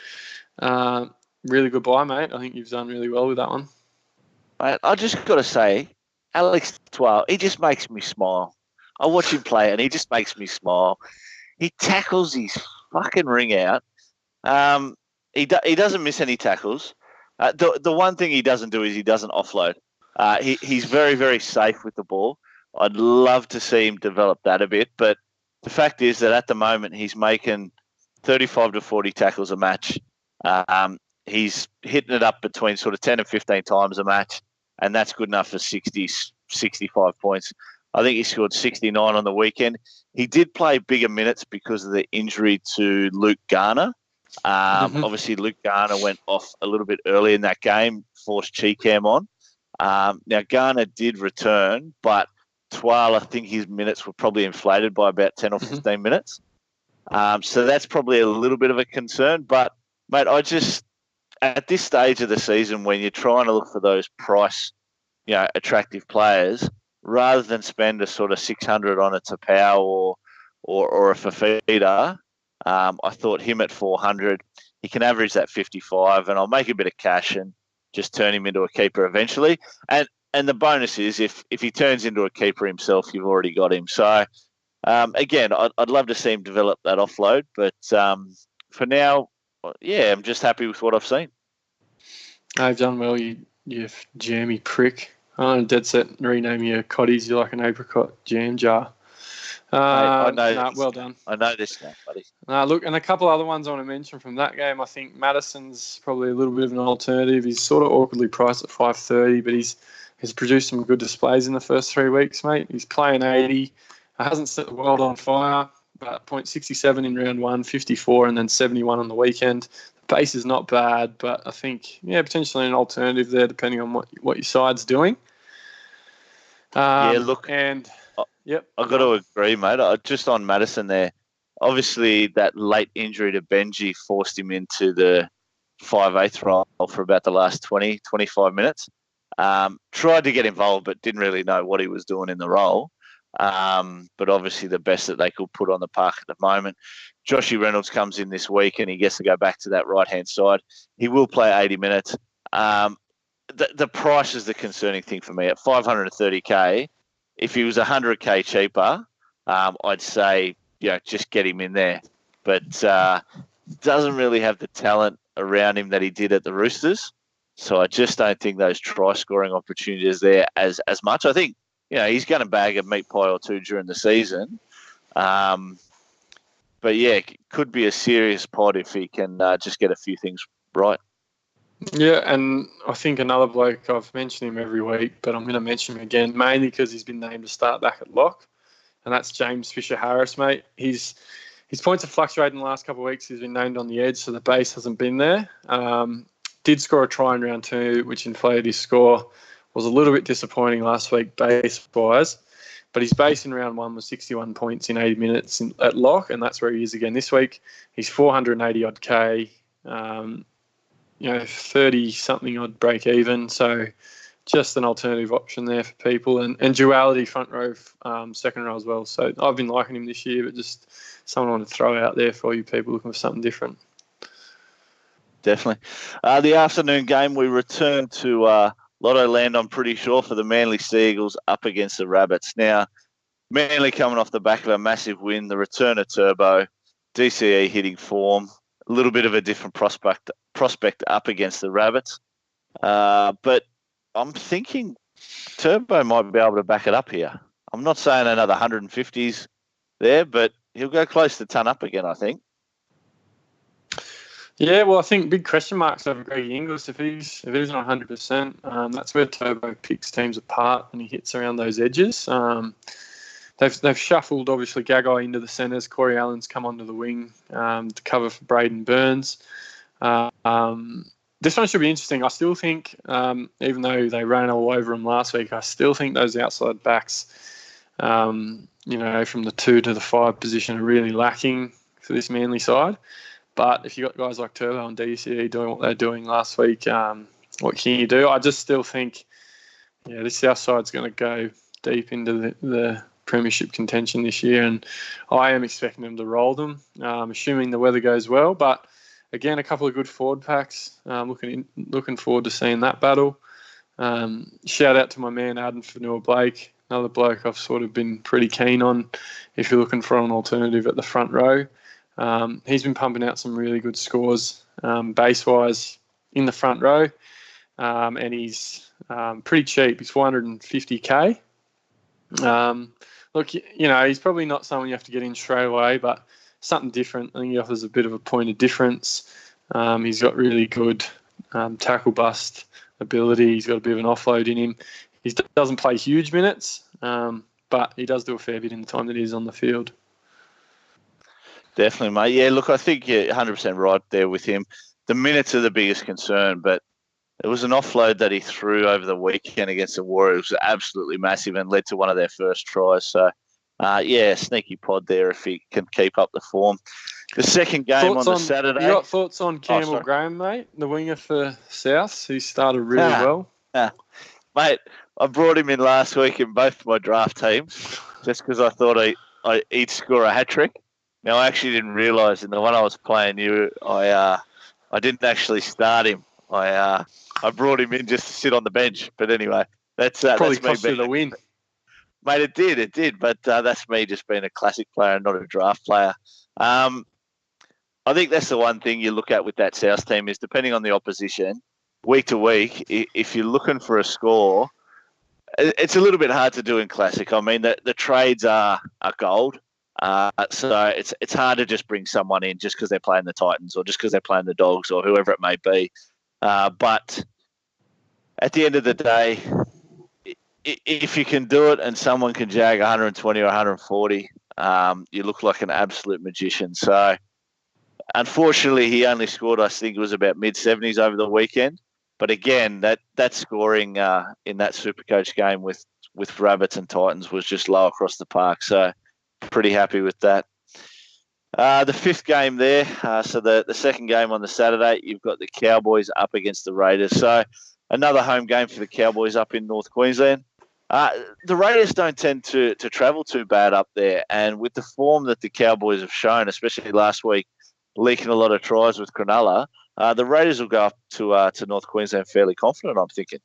Really good buy, mate. I think you've done really well with that one. Mate, I just got to say, Alex Twal, he just makes me smile. I watch him play, and he just makes me smile. He tackles his fucking ring out. He doesn't miss any tackles. The one thing he doesn't do is he doesn't offload. He's very, very safe with the ball. I'd love to see him develop that a bit, but the fact is that at the moment he's making 35 to 40 tackles a match. He's hitting it up between sort of 10 and 15 times a match, and that's good enough for 60, 65 points. I think he scored 69 on the weekend. He did play bigger minutes because of the injury to Luke Garner. Obviously, Luke Garner went off a little bit early in that game, forced Cheekham on. Now, Garner did return, but Twal, I think his minutes were probably inflated by about 10 or 15 minutes. So that's probably a little bit of a concern. But, mate, at this stage of the season when you're trying to look for those price, attractive players, rather than spend a sort of 600 on a Tapau or a Fafita, I thought him at 400, he can average that 55, and I'll make a bit of cash and just turn him into a keeper eventually. And the bonus is if he turns into a keeper himself, you've already got him. So, again, I'd love to see him develop that offload. But for now, I'm just happy with what I've seen. I've done well, you jammy prick. I'm dead set rename your cotties. You're like an apricot jam jar. I know. Well done. I know this now, buddy. Look, and a couple other ones I want to mention from that game. I think Madison's probably a little bit of an alternative. He's sort of awkwardly priced at 530, but he's produced some good displays in the first 3 weeks, mate. He's playing 80. Hasn't set the world on fire, but 0.67 in round 1, 54, and then 71 on the weekend. The pace is not bad, but I think, potentially an alternative there depending on what your side's doing. Yep. I've got to agree, mate. Just on Madison there, obviously that late injury to Benji forced him into the 5/8 role for about the last 20, 25 minutes. Tried to get involved, but didn't really know what he was doing in the role. But obviously the best that they could put on the park at the moment. Joshy Reynolds comes in this week and he gets to go back to that right-hand side. He will play 80 minutes. The price is the concerning thing for me. At $530K, if he was $100K cheaper, I'd say, just get him in there. But doesn't really have the talent around him that he did at the Roosters. So I just don't think those try-scoring opportunities there as much. I think, he's going to bag a meat pie or two during the season. But, it could be a serious pod if he can just get a few things right. Yeah, and I think another bloke, I've mentioned him every week, but I'm going to mention him again, mainly because he's been named to start back at lock, and that's James Fisher-Harris, mate. His points have fluctuated in the last couple of weeks. He's been named on the edge, so the base hasn't been there. Did score a try in round 2, which inflated his score. Was a little bit disappointing last week base-wise, but his base in round 1 was 61 points in 80 minutes at lock, and that's where he is again this week. He's 480-odd K, 30-something odd break even, so just an alternative option there for people. And duality front row, second row as well. So I've been liking him this year, but just someone I want to throw out there for all you people looking for something different. Definitely. The afternoon game, we return to Lotto Land, I'm pretty sure, for the Manly Seagulls up against the Rabbits. Now, Manly coming off the back of a massive win, the return of Turbo, DCE hitting form, a little bit of a different prospect up against the Rabbits. But I'm thinking Turbo might be able to back it up here. I'm not saying another 150s there, but he'll go close to ton up again, I think. Yeah, well, I think big question marks over Greg Inglis. If he's not 100%, that's where Turbo picks teams apart and he hits around those edges. They've shuffled, obviously, Gagai into the centres. Corey Allen's come onto the wing to cover for Braden Burns. This one should be interesting. I still think, even though they ran all over him last week, I still think those outside backs, from the 2 to the 5 position are really lacking for this Manly side. But if you've got guys like Turbo and DCE doing what they're doing last week, what can you do? I just still think, this South side's going to go deep into the premiership contention this year, and I am expecting them to roll them, assuming the weather goes well. But again, a couple of good forward packs. Looking forward to seeing that battle. Shout out to my man Adam Fanua Blake. another bloke I've sort of been pretty keen on if you're looking for an alternative at the front row. He's been pumping out some really good scores base-wise in the front row, and he's pretty cheap. He's 450k. Look, he's probably not someone you have to get in straight away, but something different. I think he offers a bit of a point of difference. He's got really good tackle bust ability. He's got a bit of an offload in him. He doesn't play huge minutes, but he does do a fair bit in the time that he's on the field. Definitely, mate. Yeah, look, I think you're 100% right there with him. The minutes are the biggest concern, but it was an offload that he threw over the weekend against the Warriors. It was absolutely massive and led to one of their first tries. So, sneaky pod there if he can keep up the form. The second game on the Saturday. You got thoughts on Campbell Graham, mate, the winger for South, who started really well? Mate, I brought him in last week in both my draft teams just because I thought he'd score a hat-trick. Now, I actually didn't realise in the one I was playing I didn't actually start him. I brought him in just to sit on the bench. But anyway, that's probably that's cost you the win. Mate, it did. But that's me just being a classic player and not a draft player. I think that's the one thing you look at with that South team is depending on the opposition, week to week, if you're looking for a score, it's a little bit hard to do in Classic. I mean, the trades are gold. So it's hard to just bring someone in just because they're playing the Titans or just because they're playing the Dogs or whoever it may be. But at the end of the day, if you can do it and someone can jag 120 or 140, you look like an absolute magician. So unfortunately, he only scored, I think it was about mid-70s over the weekend. But again, that scoring in that SuperCoach game with Rabbits and Titans was just low across the park. So pretty happy with that. The fifth game there, so the second game on the Saturday, you've got the Cowboys up against the Raiders. So another home game for the Cowboys up in North Queensland. The Raiders don't tend to travel too bad up there. And with the form that the Cowboys have shown, especially last week, leaking a lot of tries with Cronulla, the Raiders will go up to North Queensland fairly confident, I'm thinking.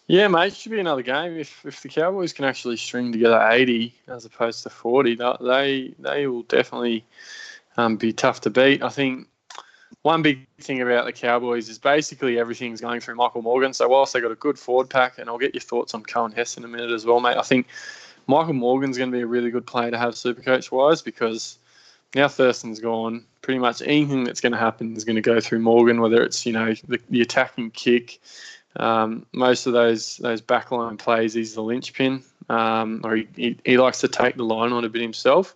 Yeah, mate, it should be another game. If the Cowboys can actually string together 80 as opposed to 40, they will definitely be tough to beat. I think one big thing about the Cowboys is basically everything's going through Michael Morgan. So whilst they got a good forward pack, and I'll get your thoughts on Cohen Hess in a minute as well, mate, I think Michael Morgan's going to be a really good player to have SuperCoach-wise because now Thurston's gone. Pretty much anything that's going to happen is going to go through Morgan, whether it's, the attacking kick, most of those backline plays, he's the linchpin, or he likes to take the line on a bit himself.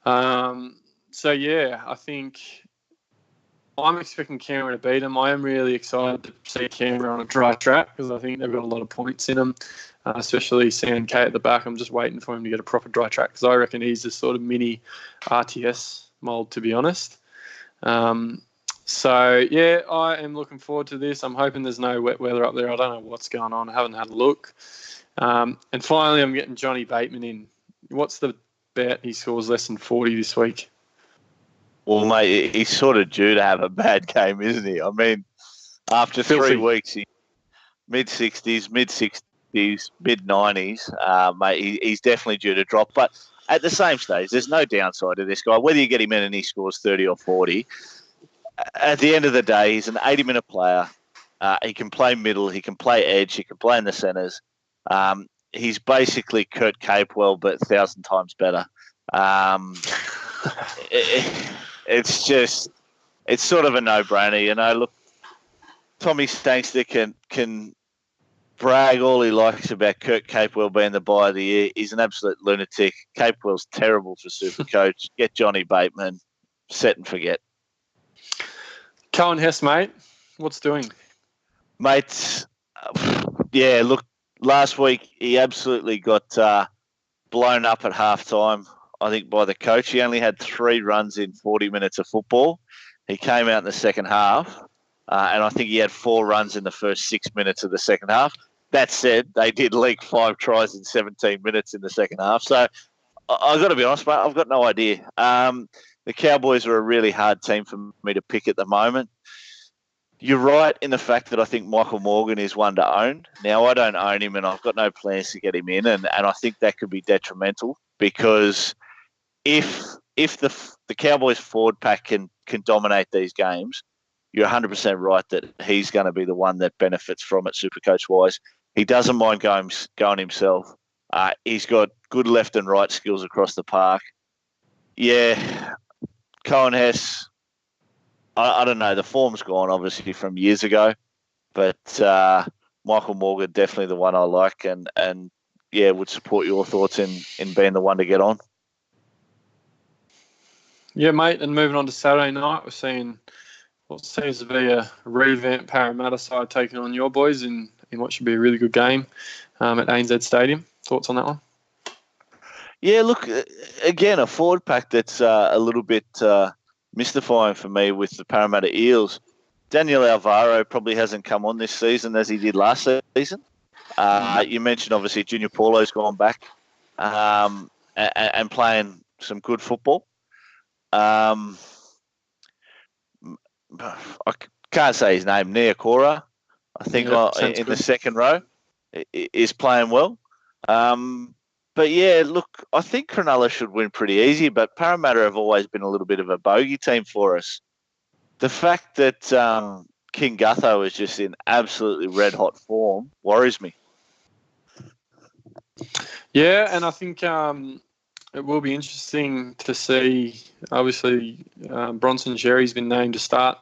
So, yeah, I think I'm expecting Canberra to beat them. I am really excited to see Canberra on a dry track because I think they've got a lot of points in them, especially CNK at the back. I'm just waiting for him to get a proper dry track because I reckon he's a sort of mini RTS mould, to be honest. So, yeah, I am looking forward to this. I'm hoping there's no wet weather up there. I don't know what's going on. I haven't had a look. And finally, I'm getting Johnny Bateman in. What's the bet he scores less than 40 this week? Well, mate, he's sort of due to have a bad game, isn't he? I mean, after 3 weeks, he mid-60s, mid-90s, mate, he's definitely due to drop. But at the same stage, there's no downside to this guy. Whether you get him in and he scores 30 or 40, at the end of the day, he's an 80-minute player. He can play middle. He can play edge. He can play in the centres. He's basically Kurt Capewell, but 1,000 times better. It's sort of a no-brainer, Look, Tommy Stankster can brag all he likes about Kurt Capewell being the buy of the year. He's an absolute lunatic. Capewell's terrible for SuperCoach. Get Johnny Bateman, set and forget. Cohen Hess, mate, what's doing? Mate, yeah, look, last week he absolutely got blown up at halftime, I think, by the coach. He only had 3 runs in 40 minutes of football. He came out in the second half, and I think he had 4 runs in the first 6 minutes of the second half. That said, they did leak 5 tries in 17 minutes in the second half. So I've got to be honest, mate, I've got no idea. The Cowboys are a really hard team for me to pick at the moment. You're right in the fact that I think Michael Morgan is one to own. Now, I don't own him, and I've got no plans to get him in, and I think that could be detrimental because if the Cowboys forward pack can dominate these games, you're 100% right that he's going to be the one that benefits from it, Supercoach-wise. He doesn't mind going himself. He's got good left and right skills across the park. Yeah, Cohen Hess, I don't know. The form's gone, obviously, from years ago. But Michael Morgan, definitely the one I like and yeah, would support your thoughts in being the one to get on. Yeah, mate, and moving on to Saturday night, we're seeing what seems to be a revamped Parramatta side taking on your boys in what should be a really good game at ANZ Stadium. Thoughts on that one? Yeah, look, again, a forward pack that's a little bit mystifying for me with the Parramatta Eels. Daniel Alvaro probably hasn't come on this season as he did last season. You mentioned, obviously, Junior Paulo's gone back and playing some good football. I can't say his name, Niokora, I think, in the second row, is playing well. But yeah, look, I think Cronulla should win pretty easy, but Parramatta have always been a little bit of a bogey team for us. The fact that King Gutho is just in absolutely red-hot form worries me. Yeah, and I think it will be interesting to see. Obviously, Bronson Xerri's been named to start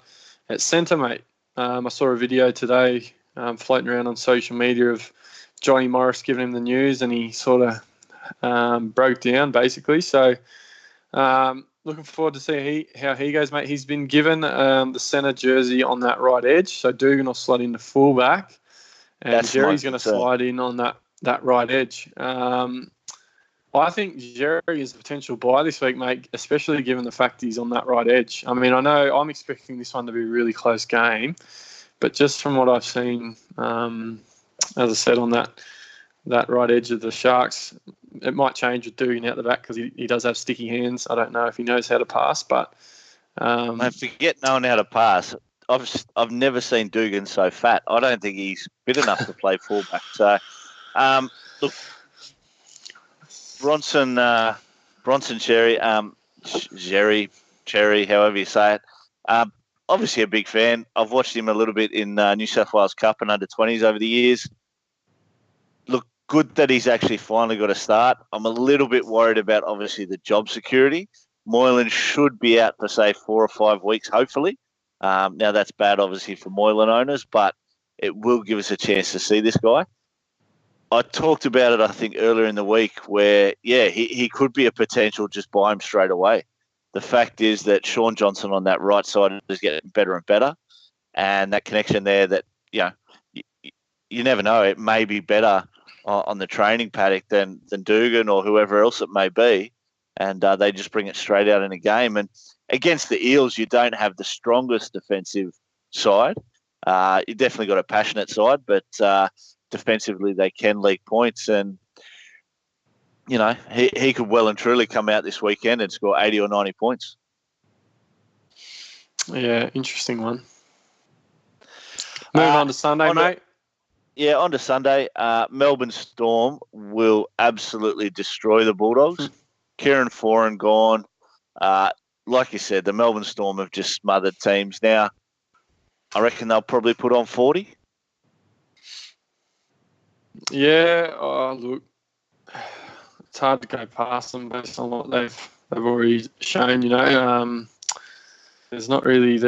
at centre, mate. I saw a video today floating around on social media of Johnny Morris giving him the news, and he sort of broke down, basically. So looking forward to see how he goes, mate. He's been given the centre jersey on that right edge, so Dugan will slot into fullback, and Xerri's going to slide in on that right edge. I think Xerri is a potential buy this week, mate, especially given the fact he's on that right edge. I mean, I know I'm expecting this one to be a really close game, but just from what I've seen, as I said, on that right edge of the Sharks, it might change with Dugan out the back because he does have sticky hands. I don't know if he knows how to pass, but mate, forget knowing how to pass. I've never seen Dugan so fat. I don't think he's fit enough to play fullback. So, look, Bronson Cherry, Cherry, however you say it. Obviously a big fan. I've watched him a little bit in New South Wales Cup and under-20s over the years. Look, good that he's actually finally got a start. I'm a little bit worried about, obviously, the job security. Moylan should be out for, say, 4 or 5 weeks, hopefully. Now, that's bad, obviously, for Moylan owners, but it will give us a chance to see this guy. I talked about it, I think, earlier in the week where, yeah, he could be a potential just buy him straight away. The fact is that Sean Johnson on that right side is getting better and better, and that connection there that, you never know, it may be better on the training paddock than Dugan or whoever else it may be, and they just bring it straight out in a game. And against the Eels, you don't have the strongest defensive side. You definitely got a passionate side, but defensively they can leak points, and he could well and truly come out this weekend and score 80 or 90 points. Yeah, interesting one. Moving on to Sunday, mate. Yeah, on to Sunday. Melbourne Storm will absolutely destroy the Bulldogs. Kieran Foran gone. Like you said, the Melbourne Storm have just smothered teams. Now, I reckon they'll probably put on 40. Yeah, look, it's hard to go past them based on what they've already shown. There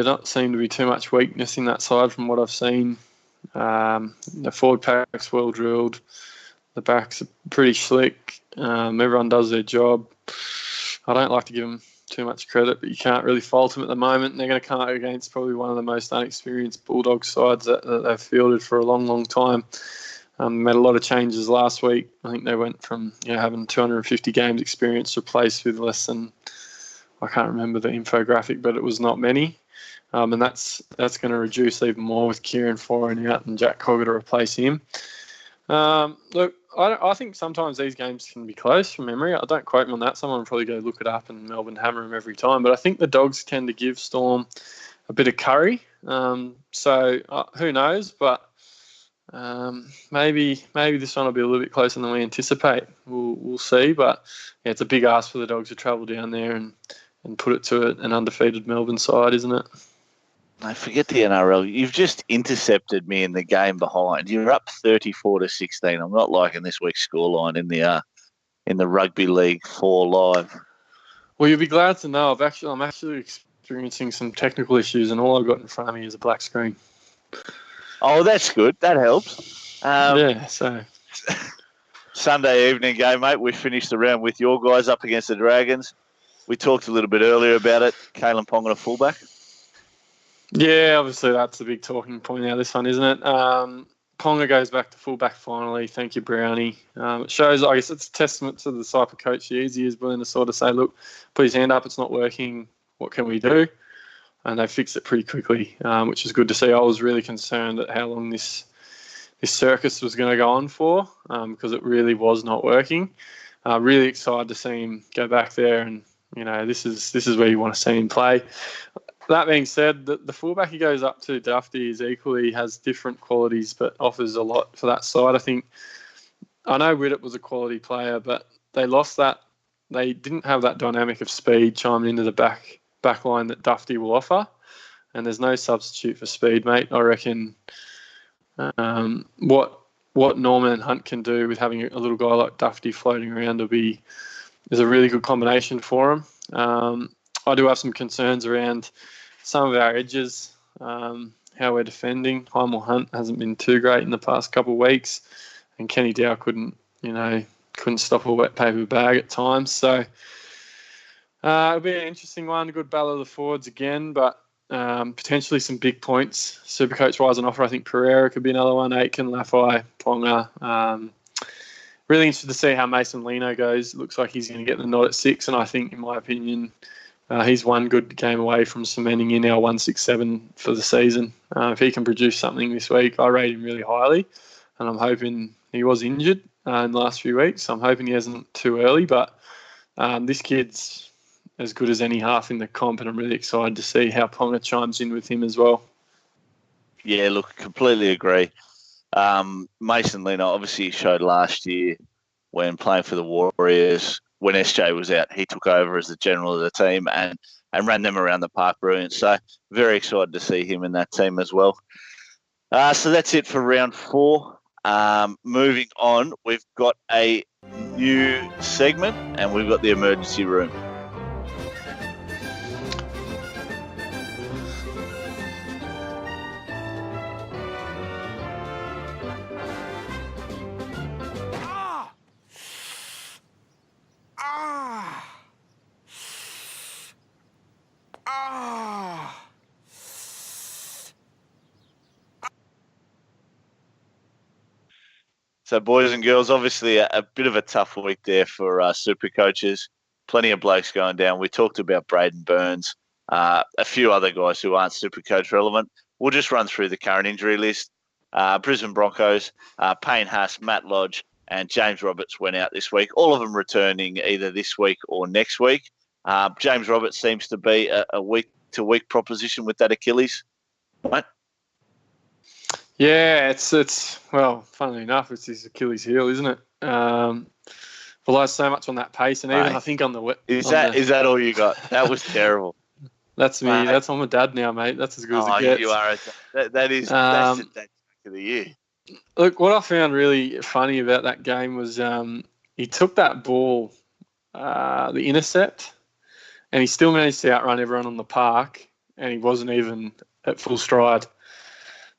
don't seem to be too much weakness in that side from what I've seen. The forward pack's well drilled. The backs are pretty slick. Everyone does their job. I don't like to give them too much credit, but you can't really fault them at the moment. They're going to come up against probably one of the most unexperienced Bulldogs sides that they've fielded for a long, long time. Made a lot of changes last week. I think they went from having 250 games experience replaced with less than, I can't remember the infographic, but it was not many. And that's going to reduce even more with Kieran Foran out and Jack Cogger to replace him. Look, I think sometimes these games can be close from memory. Don't quote me on that. Someone will probably go look it up and Melbourne hammer them every time. But I think the Dogs tend to give Storm a bit of curry. So who knows? But maybe this one will be a little bit closer than we anticipate. We'll see. But yeah, it's a big ask for the Dogs to travel down there and put it to an undefeated Melbourne side, isn't it? I forget the NRL. You've just intercepted me in the game behind. You're up 34-16. I'm not liking this week's scoreline in the Rugby League 4 Live. Well, you'll be glad to know I'm actually experiencing some technical issues, and all I've got in front of me is a black screen. Oh, that's good. That helps. So Sunday evening game, mate. We finished the round with your guys up against the Dragons. We talked a little bit earlier about it. Kalen Ponga, fullback. Yeah, obviously that's the big talking point now, this one, isn't it? Ponga goes back to fullback finally. Thank you, Brownie. It shows, I guess it's a testament to the type of coach he is. He is willing to sort of say, look, put his hand up, it's not working. What can we do? And they fixed it pretty quickly, which is good to see. I was really concerned at how long this circus was going to go on for, because it really was not working. Really excited to see him go back there, and this is where you want to see him play. That being said, the fullback he goes up to, Dufty, is equally has different qualities, but offers a lot for that side. I know Widdop was a quality player, but they lost that. They didn't have that dynamic of speed chiming into the back line that Dufty will offer, and there's no substitute for speed, mate. I reckon what Norman and Hunt can do with having a little guy like Dufty floating around is a really good combination for him. I do have some concerns around some of our edges, how we're defending. Heimel Hunt hasn't been too great in the past couple of weeks, and Kenny Dow couldn't stop a wet paper bag at times. So it'll be an interesting one. A good battle of the forwards again, but potentially some big points. SuperCoach-wise on offer, I think Pereira could be another one. Aitken, Lafai, Ponga. Really interested to see how Mason Lino goes. It looks like he's going to get the nod at 6, and I think, in my opinion, he's one good game away from cementing in our 167 for the season. If he can produce something this week, I rate him really highly, and I'm hoping he was injured in the last few weeks. So I'm hoping he hasn't too early, but this kid's as good as any half in the comp, and I'm really excited to see how Ponga chimes in with him as well. Yeah, look, completely agree. Mason Lino obviously showed last year when playing for the Warriors. When SJ was out, he took over as the general of the team and ran them around the park brilliant. So very excited to see him in that team as well. So that's it for round 4. Moving on, we've got a new segment and we've got the emergency room. So, boys and girls, obviously a bit of a tough week there for super coaches. Plenty of blokes going down. We talked about Braden Burns, a few other guys who aren't super coach relevant. We'll just run through the current injury list. Brisbane Broncos, Payne Haas, Matt Lodge, and James Roberts went out this week. All of them returning either this week or next week. James Roberts seems to be a week-to-week proposition with that Achilles. Right? Yeah, it's well, funnily enough, it's his Achilles heel, isn't it? Relies so much on that pace, and even I think on the is that all you got? That was terrible. That's me. Mate. That's on my dad now, mate. That's as good as it gets. You are. That's the tactic of the year. Look, what I found really funny about that game was he took that ball, the intercept, and he still managed to outrun everyone on the park, and he wasn't even at full stride.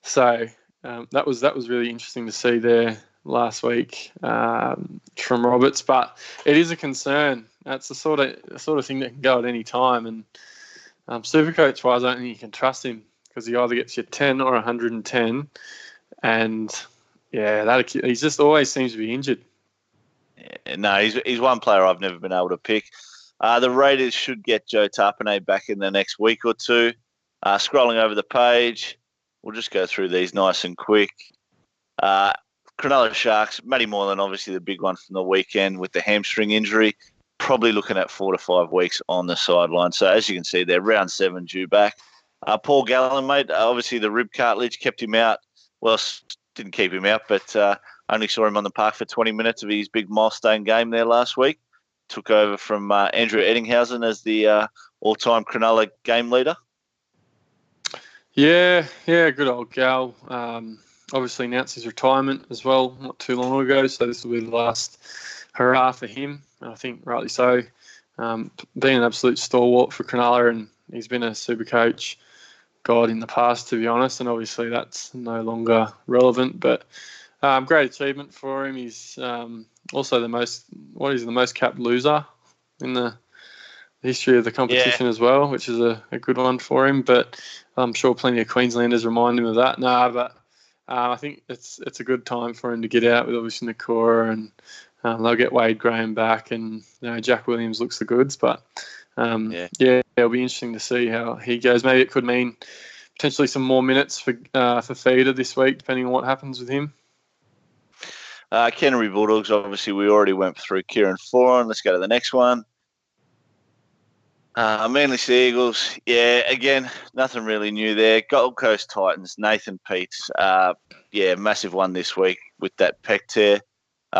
So that was really interesting to see there last week from Roberts. But it is a concern. That's the sort of thing that can go at any time. And SuperCoach-wise, I don't think you can trust him because he either gets you 10 or 110. And, yeah, he just always seems to be injured. Yeah, no, he's one player I've never been able to pick. The Raiders should get Joe Tarpanay back in the next week or two. Scrolling over the page, we'll just go through these nice and quick. Cronulla Sharks, Matty Moylan, obviously the big one from the weekend with the hamstring injury, probably looking at 4 to 5 weeks on the sideline. So as you can see there, round 7 due back. Paul Gallen, mate, obviously the rib cartilage kept him out. Well, didn't keep him out, but only saw him on the park for 20 minutes of his big milestone game there last week. Took over from Andrew Eddinghausen as the all-time Cronulla game leader. Yeah, good old Gal. Obviously announced his retirement as well not too long ago, so this will be the last hurrah for him. And I think rightly so. Being an absolute stalwart for Cronulla, and he's been a SuperCoach god in the past, to be honest, and obviously that's no longer relevant, but great achievement for him. He's also the most capped loser in the history of the competition as well, which is a good one for him, but I'm sure plenty of Queenslanders remind him of that. But I think it's a good time for him to get out with obviously Nakora, and they'll get Wade Graham back, and Jack Williams looks the goods, but it'll be interesting to see how he goes. Maybe it could mean potentially some more minutes for Feeder this week, depending on what happens with him. Canterbury Bulldogs, obviously we already went through Kieran Foran. Let's go to the next one. Manly Sea Eagles, again, nothing really new there. Gold Coast Titans, Nathan Peets, massive one this week with that pec tear.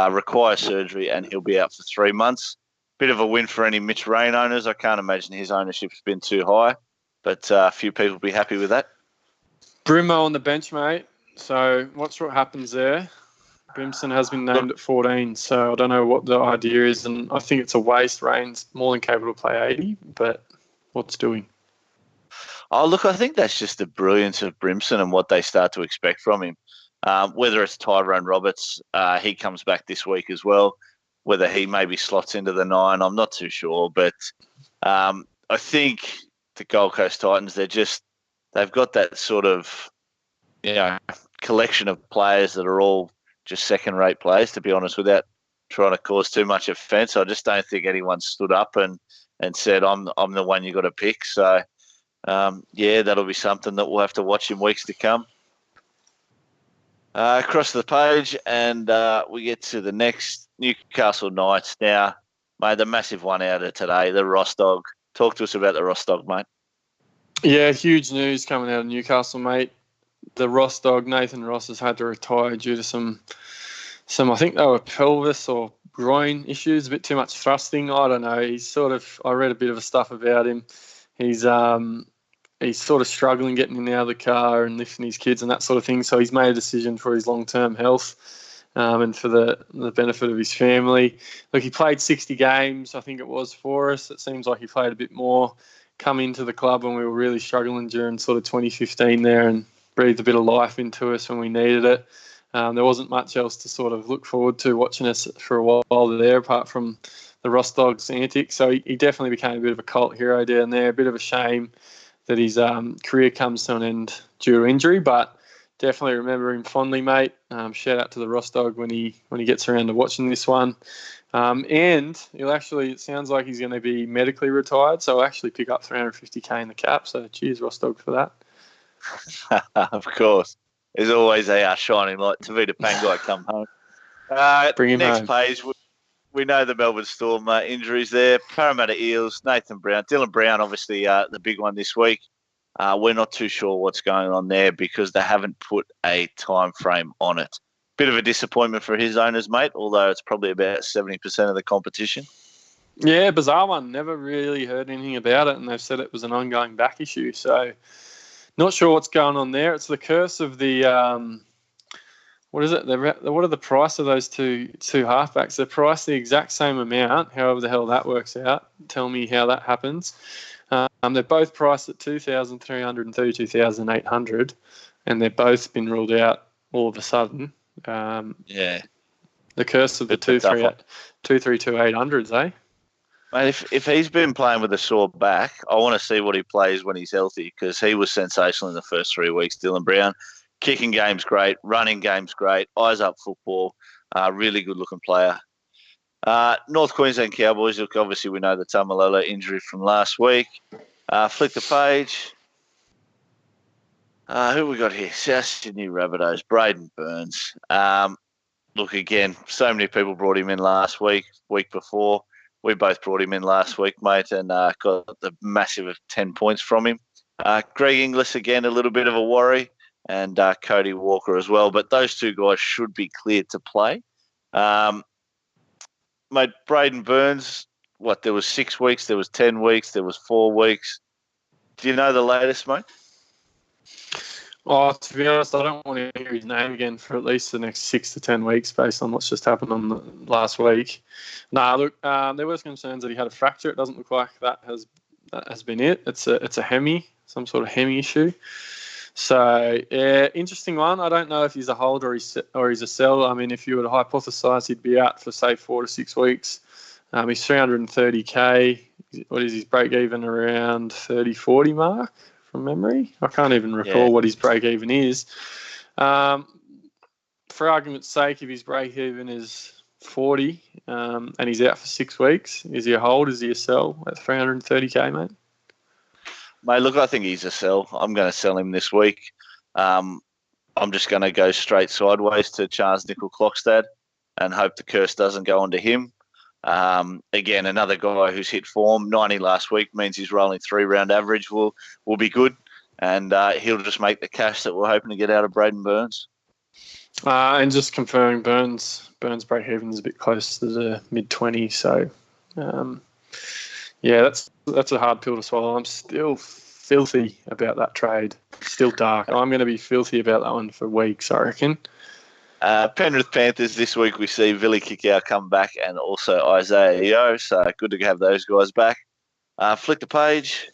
Requires surgery and he'll be out for 3 months. Bit of a win for any Mitch Rain owners. I can't imagine his ownership's been too high, but a few people will be happy with that. Brimo on the bench, mate. So watch what happens there. Brimson has been named at 14, so I don't know what the idea is, and I think it's a waste. Rain's more than capable to play 80, but what's doing? Oh, look, I think that's just the brilliance of Brimson and what they start to expect from him. Whether it's Tyrone Roberts, he comes back this week as well. Whether he maybe slots into the 9, I'm not too sure, but I think the Gold Coast Titans, they've got that sort of collection of players that are all just second-rate players, to be honest, without trying to cause too much offence. I just don't think anyone stood up and said, I'm the one you got to pick. So, that'll be something that we'll have to watch in weeks to come. Across the page, and we get to the next Newcastle Knights. Now, mate, the massive one out of today, the Ross Dog. Talk to us about the Ross Dog, mate. Yeah, huge news coming out of Newcastle, mate. The Ross Dog, Nathan Ross, has had to retire due to some I think they were pelvis or groin issues, a bit too much thrusting. I don't know. I read a bit of stuff about him. He's sort of struggling getting in and out of the car and lifting his kids and that sort of thing. So he's made a decision for his long-term health and for the benefit of his family. Look, he played 60 games, I think it was, for us. It seems like he played a bit more. Come into the club when we were really struggling during sort of 2015 there, and breathed a bit of life into us when we needed it. There wasn't much else to sort of look forward to watching us for a while there, apart from the Ross Dogs' antics. So he definitely became a bit of a cult hero down there. A bit of a shame that his career comes to an end due to injury, but definitely remember him fondly, mate. Shout out to the Ross Dog when he gets around to watching this one. And it sounds like he's going to be medically retired, so I'll actually pick up $350K in the cap. So cheers, Ross Dog, for that. Of course. There's always a shining light. Tavita Pangai come home. Bring him next home. Page, we know the Melbourne Storm injuries there. Parramatta Eels, Nathan Brown. Dylan Brown, obviously the big one this week. We're not too sure what's going on there because they haven't put a time frame on it. Bit of a disappointment for his owners, mate, although it's probably about 70% of the competition. Yeah, bizarre one. Never really heard anything about it, and they've said it was an ongoing back issue. So not sure what's going on there. It's the curse of the what is it? What are the price of those two halfbacks? They're priced the exact same amount, however the hell that works out. Tell me how that happens. They're both priced at $2,300 and $32,800, and they've both been ruled out all of a sudden. The curse of the 232,800s, eh? Mate, if he's been playing with a sore back, I want to see what he plays when he's healthy because he was sensational in the first 3 weeks, Dylan Brown. Kicking game's great, running game's great, eyes up football, really good-looking player. North Queensland Cowboys, look, obviously we know the Tamalolo injury from last week. Flick the page. Who we got here? South Sydney Rabbitohs, Braden Burns. Look, again, so many people brought him in last week before. We both brought him in last week, mate, and got the massive 10 points from him. Greg Inglis, again, a little bit of a worry, and Cody Walker as well. But those two guys should be cleared to play. Mate, Braden Burns, there was 6 weeks, there was 10 weeks, there was 4 weeks. Do you know the latest, mate? Oh, to be honest, I don't want to hear his name again for at least the next 6 to 10 weeks based on what's just happened on the last week. Look, there was concerns that he had a fracture. It doesn't look like that has been it. It's a hemi, some sort of hemi issue. So, yeah, interesting one. I don't know if he's a hold or he's a sell. I mean, if you were to hypothesize, he'd be out for, say, 4 to 6 weeks. He's 330K. What is his break even? Around 30-40 mark from memory? I can't even recall what his break even is. For argument's sake, if his break even is 40 and he's out for 6 weeks, is he a hold? Is he a sell at 330K, mate? Mate, look, I think he's a sell. I'm going to sell him this week. I'm just going to go straight sideways to Charles Nickel-Clockstad and hope the curse doesn't go onto him. Again, another guy who's hit form. 90 last week means his rolling 3-round average will be good, and he'll just make the cash that we're hoping to get out of Braden Burns. And just confirming, Burns break even is a bit close to the mid-20s, so that's a hard pill to swallow. I'm still filthy about that trade. Still dark. I'm going to be filthy about that one for weeks, I reckon. Penrith Panthers this week, we see Billy Kickow come back and also Isaiah Yeo, so good to have those guys back. Flick the page,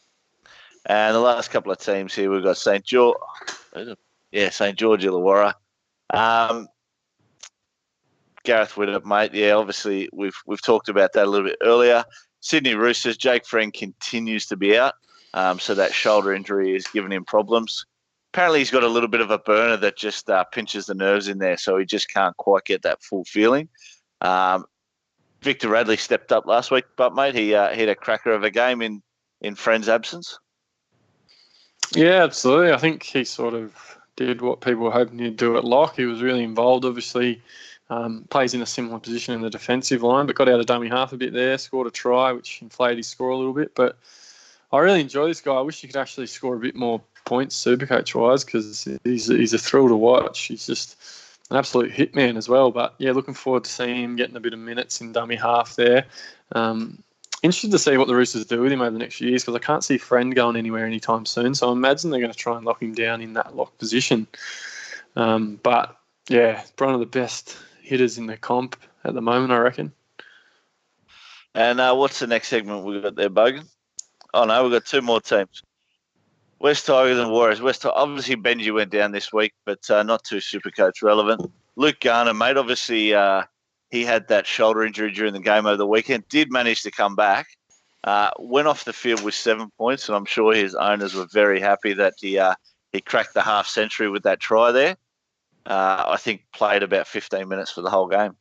and the last couple of teams here, we've got St. George Illawarra. Gareth Widdop, mate. Yeah, obviously we've talked about that a little bit earlier. Sydney Roosters, Jake Friend continues to be out, so that shoulder injury is giving him problems. Apparently he's got a little bit of a burner that just pinches the nerves in there, so he just can't quite get that full feeling. Victor Radley stepped up last week, but, mate, he hit a cracker of a game in Friend's absence. Yeah, absolutely. I think he sort of did what people were hoping he'd do at lock. He was really involved, obviously. Plays in a similar position in the defensive line, but got out of dummy half a bit there, scored a try, which inflated his score a little bit. But I really enjoy this guy. I wish he could actually score a bit more points Supercoach-wise, because he's a thrill to watch. He's just an absolute hitman as well. But, yeah, looking forward to seeing him getting a bit of minutes in dummy half there. Interested to see what the Roosters do with him over the next few years, because I can't see Friend going anywhere anytime soon. So I imagine they're going to try and lock him down in that lock position. But, yeah, one of the best hitters in the comp at the moment, I reckon. And what's the next segment we've got there, Bogan? Oh, no, we've got 2 more teams. West Tigers and Warriors. Obviously, Benji went down this week, but not too Supercoach relevant. Luke Garner, mate, obviously he had that shoulder injury during the game over the weekend, did manage to come back, went off the field with 7 points, and I'm sure his owners were very happy that he cracked the half century with that try there. I think played about 15 minutes for the whole game.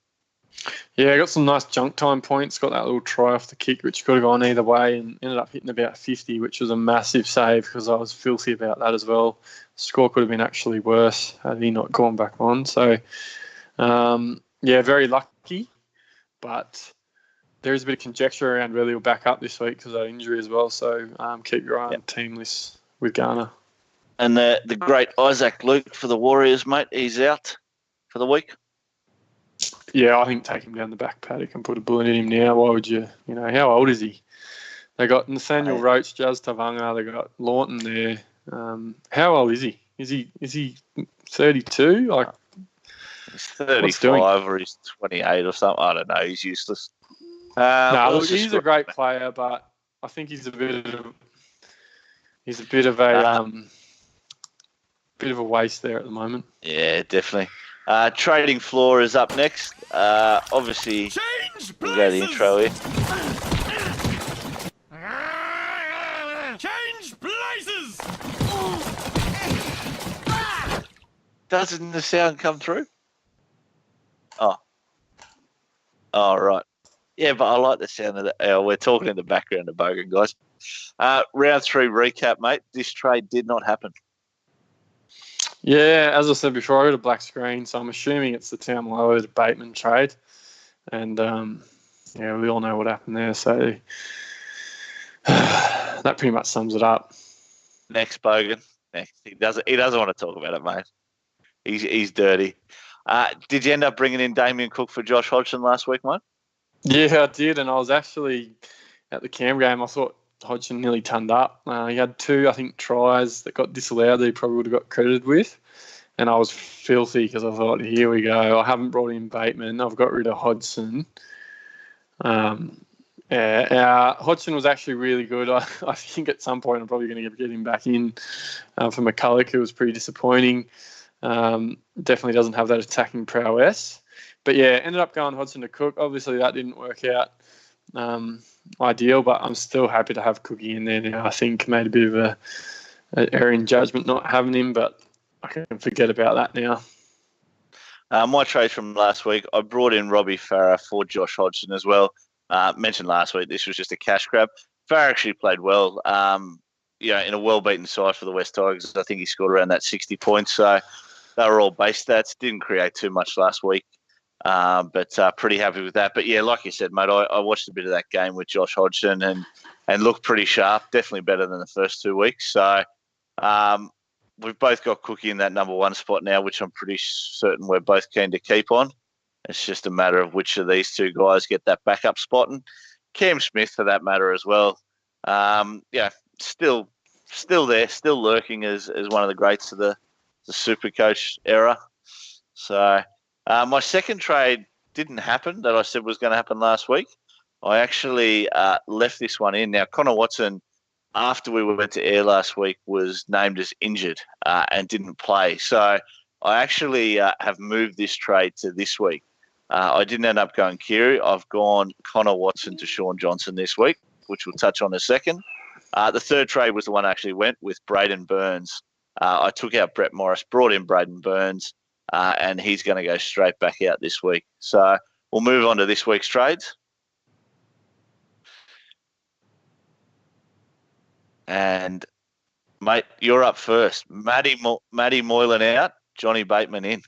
Yeah, got some nice junk time points, got that little try off the kick, which could have gone either way, and ended up hitting about 50, which was a massive save because I was filthy about that as well. Score could have been actually worse had he not gone back on. So, very lucky, but there is a bit of conjecture around whether he'll back up this week because of that injury as well. So keep your eye on team list with Garner. And the great Isaac Luke for the Warriors, mate, he's out for the week. Yeah, I think take him down the back paddock and put a bullet in him now. Why would you? How old is he? They got Nathaniel Roach, Jazz Tavanga. They got Lawton there. How old is he? Is he 32? Like he's 35 or he's 28 or something. I don't know. He's useless. He's a great player, but I think he's a bit of a waste there at the moment. Yeah, definitely. Trading floor is up next. Obviously, we'll go to the intro here. Change places! Doesn't the sound come through? Oh, right. Yeah, but I like the sound of that. We're talking in the background of Bogan, guys. Round 3 recap, mate. This trade did not happen. Yeah, as I said before, I got a black screen, so I'm assuming it's the Taumaloa to Bateman trade. And, we all know what happened there. So that pretty much sums it up. Next, Bogan. Next. He doesn't want to talk about it, mate. He's dirty. Did you end up bringing in Damien Cook for Josh Hodgson last week, mate? Yeah, I did, and I was actually at the Cam game. I thought Hodgson nearly turned up. He had 2, I think, tries that got disallowed that he probably would have got credited with. And I was filthy because I thought, here we go. I haven't brought in Bateman. I've got rid of Hodgson. Hodgson was actually really good. I think at some point I'm probably going to get him back in for McCulloch, who was pretty disappointing. Definitely doesn't have that attacking prowess. But, yeah, ended up going Hodgson to Cook. Obviously, that didn't work out ideal, but I'm still happy to have Cookie in there now. I think made a bit of an error in judgment not having him, but I can forget about that now. My trade from last week, I brought in Robbie Farah for Josh Hodgson as well. Mentioned last week, this was just a cash grab. Farah actually played well, in a well-beaten side for the West Tigers. I think he scored around that 60 points. So they were all base stats. Didn't create too much last week, but pretty happy with that. But, yeah, like you said, mate, I watched a bit of that game with Josh Hodgson and looked pretty sharp, definitely better than the first 2 weeks. So we've both got Cookie in that number 1 spot now, which I'm pretty certain we're both keen to keep on. It's just a matter of which of these 2 guys get that backup spot. And Cam Smith, for that matter, as well. Still there, still lurking as one of the greats of the SuperCoach era. So my second trade didn't happen that I said was going to happen last week. I actually left this one in. Now, Connor Watson, after we went to air last week, was named as injured and didn't play. So I actually have moved this trade to this week. I didn't end up going Kiri. I've gone Connor Watson to Sean Johnson this week, which we'll touch on in a second. The third trade was the one I actually went with Braden Burns. I took out Brett Morris, brought in Braden Burns, and he's going to go straight back out this week. So we'll move on to this week's trades. And, mate, you're up first. Matty Moylan out, Johnny Bateman in.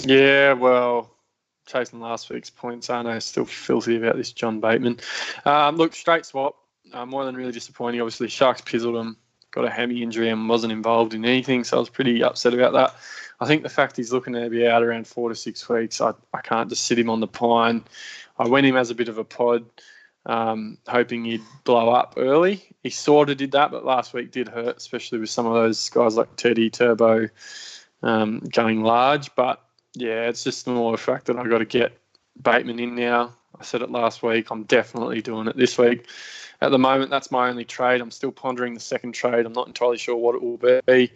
Yeah, well, chasing last week's points, I know still filthy about this John Bateman. Look, straight swap. Moylan really disappointing. Obviously, Sharks pizzled him, got a hammy injury and wasn't involved in anything, so I was pretty upset about that. I think the fact he's looking to be out around 4 to 6 weeks, I can't just sit him on the pine. I went him as a bit of a pod, hoping he'd blow up early. He sort of did that, but last week did hurt, especially with some of those guys like Teddy, Turbo going large. But, yeah, it's just more the fact that I've got to get Bateman in now. I said it last week. I'm definitely doing it this week. At the moment, that's my only trade. I'm still pondering the second trade. I'm not entirely sure what it will be.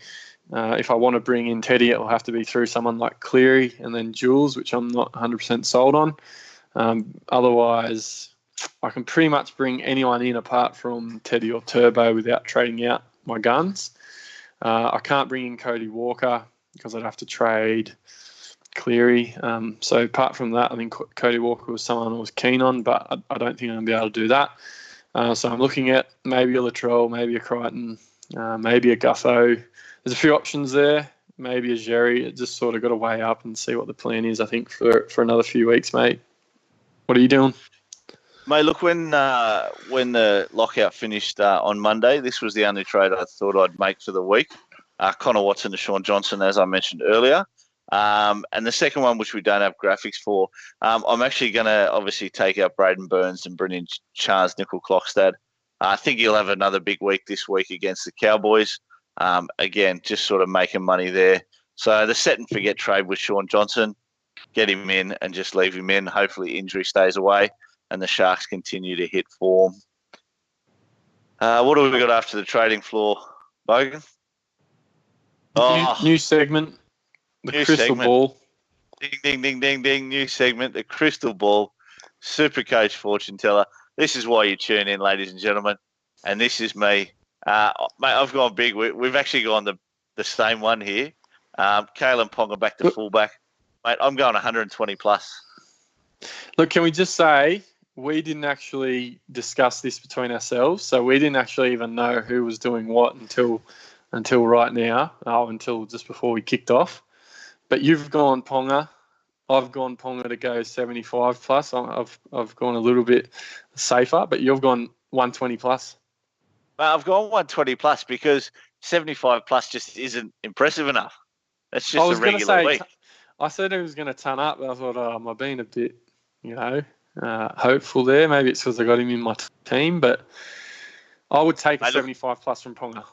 If I want to bring in Teddy, it will have to be through someone like Cleary and then Jules, which I'm not 100% sold on. Otherwise, I can pretty much bring anyone in apart from Teddy or Turbo without trading out my guns. I can't bring in Cody Walker because I'd have to trade Cleary. So apart from that, I think Cody Walker was someone I was keen on, but I don't think I'm going to be able to do that. So I'm looking at maybe a Latrell, maybe a Crichton, maybe a Gutho. There's a few options there. Maybe a Jerry. It just sort of got to weigh up and see what the plan is, I think, for another few weeks, mate. What are you doing? Mate, look, when the lockout finished on Monday, this was the only trade I thought I'd make for the week. Connor Watson to Sean Johnson, as I mentioned earlier. And the second one, which we don't have graphics for, I'm actually going to obviously take out Braden Burns and bring in Charles Nickel-Clockstad. I think he'll have another big week this week against the Cowboys. Again, just sort of making money there. So the set and forget trade with Sean Johnson, get him in and just leave him in. Hopefully injury stays away and the Sharks continue to hit form. What do we got after the trading floor, Bogan? New segment. The new crystal segment. ball. Ding, ding, ding, ding, ding. New segment, the crystal ball. SuperCoach fortune teller. This is why you tune in, ladies and gentlemen. And this is me. Mate, I've gone big. We've actually gone the same one here. Kalen Ponga back to fullback. Mate, I'm going 120 plus. Look, can we just say we didn't actually discuss this between ourselves, so we didn't actually even know who was doing what until right now, until just before we kicked off. But you've gone Ponga. I've gone Ponga to go 75 plus. I've gone a little bit safer, but you've gone 120 plus. But I've gone 120 plus because 75 plus just isn't impressive enough. That's just a regular week. I said he was going to turn up, but I thought, am I being a bit, hopeful there? Maybe it's because I got him in my team, but I would take a 75 plus from Ponga.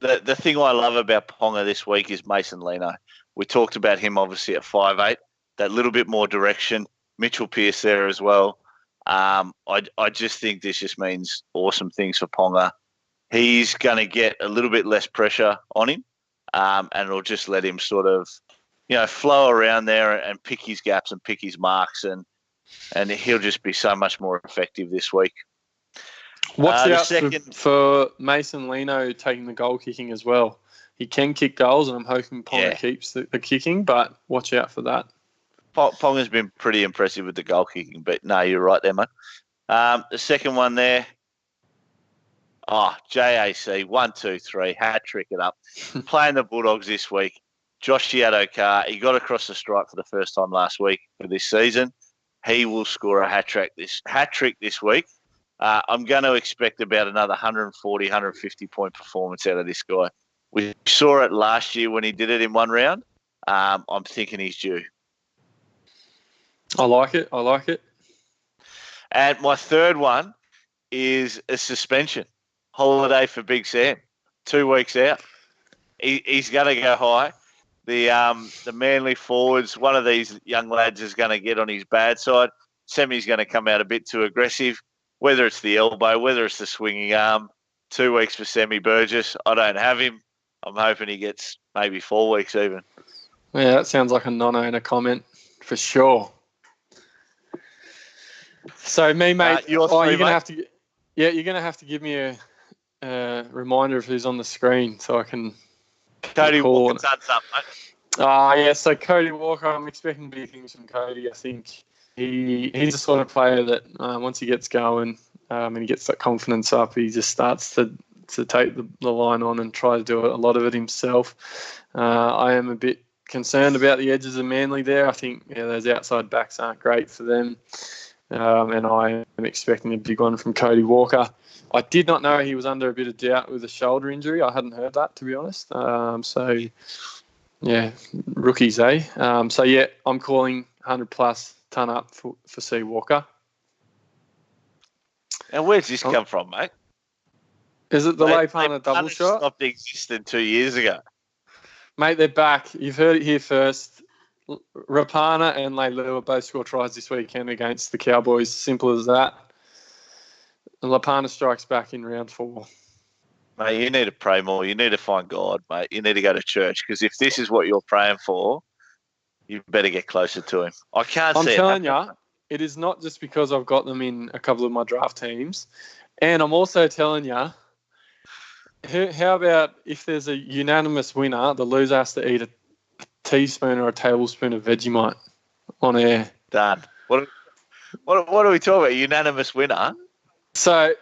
The thing I love about Ponga this week is Mason Lino. We talked about him obviously at 5'8", that little bit more direction. Mitchell Pearce there as well. I just think this just means awesome things for Ponga. He's going to get a little bit less pressure on him, and it'll just let him sort of, flow around there and pick his gaps and pick his marks, and he'll just be so much more effective this week. Watch out for Mason Lino taking the goal kicking as well. He can kick goals, and I'm hoping Ponga keeps the kicking, but watch out for that. Ponga's been pretty impressive with the goal kicking, but no, you're right there, mate. The second one there, JAC, 1, 2, 3, hat trick it up. Playing the Bulldogs this week. Josh Adokar, he got across the strike for the first time last week for this season. He will score a hat trick this week. I'm going to expect about another 140, 150 point performance out of this guy. We saw it last year when he did it in one round. I'm thinking he's due. I like it. And my third one is a suspension. Holiday for Big Sam. 2 weeks out. He's going to go high. The Manly forwards, one of these young lads is going to get on his bad side. Semi's going to come out a bit too aggressive, whether it's the elbow, whether it's the swinging arm. 2 weeks for Semi Burgess. I don't have him. I'm hoping he gets maybe 4 weeks even. Yeah, that sounds like a non-owner comment for sure. So me, mate, you're going to have to. Yeah, you're going to have to give me a reminder of who's on the screen so I can. Cody Walker's done something, mate. So Cody Walker, I'm expecting big things from Cody. I think he's the sort of player that once he gets going and he gets that confidence up, he just starts to take the line on and try to do a lot of it himself. I am a bit concerned about the edges of Manly there. I think those outside backs aren't great for them. And I am expecting a big one from Cody Walker. I did not know he was under a bit of doubt with a shoulder injury. I hadn't heard that, to be honest. Rookies, eh? I'm calling 100-plus ton up for C. Walker. And where's this come from, mate? Is it the Leipana double shot? Stopped existing 2 years ago. Mate, they're back. You've heard it here first. Rapana and Leilua both score tries this weekend against the Cowboys. Simple as that. And Lapana strikes back in round 4. Mate, you need to pray more. You need to find God, mate. You need to go to church because if this is what you're praying for, you better get closer to him. I'm telling you, it is not just because I've got them in a couple of my draft teams. And I'm also telling you, how about if there's a unanimous winner, the loser has to eat a teaspoon or a tablespoon of Vegemite on air. Done. What are we talking about? Unanimous winner? So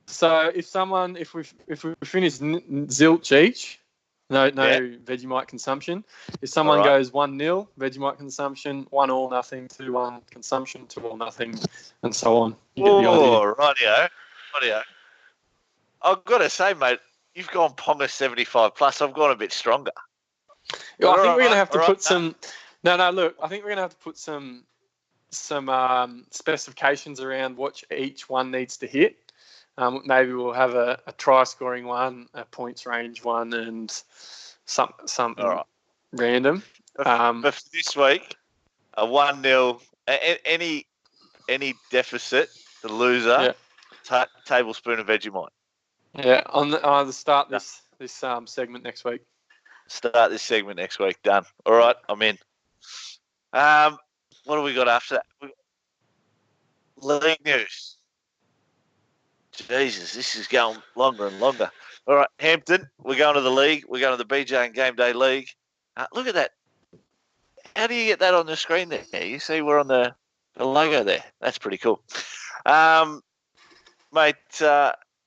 if we finish zilch each, no Vegemite consumption. If someone goes 1-0 Vegemite consumption, 1-1 nothing, 2-1 consumption, 2-2 nothing, and so on. You get the idea. Rightio. I've got to say, mate, you've gone Ponga 75 plus. I've gone a bit stronger. I think we're going to have to put some. No. Look, I think we're going to have to put some specifications around what each one needs to hit. Maybe we'll have a try scoring one, a points range one, and something random. But for this week, a 1-0, any deficit, the loser, tablespoon of Vegemite. Yeah, on the start this segment next week. Start this segment next week. Done. All right, I'm in. What do we got after that? League news. Jesus, this is going longer and longer. All right, Hampton, we're going to the league. We're going to the BJ and GameDay League. Look at that. How do you get that on the screen there? You see we're on the logo there. That's pretty cool. Mate,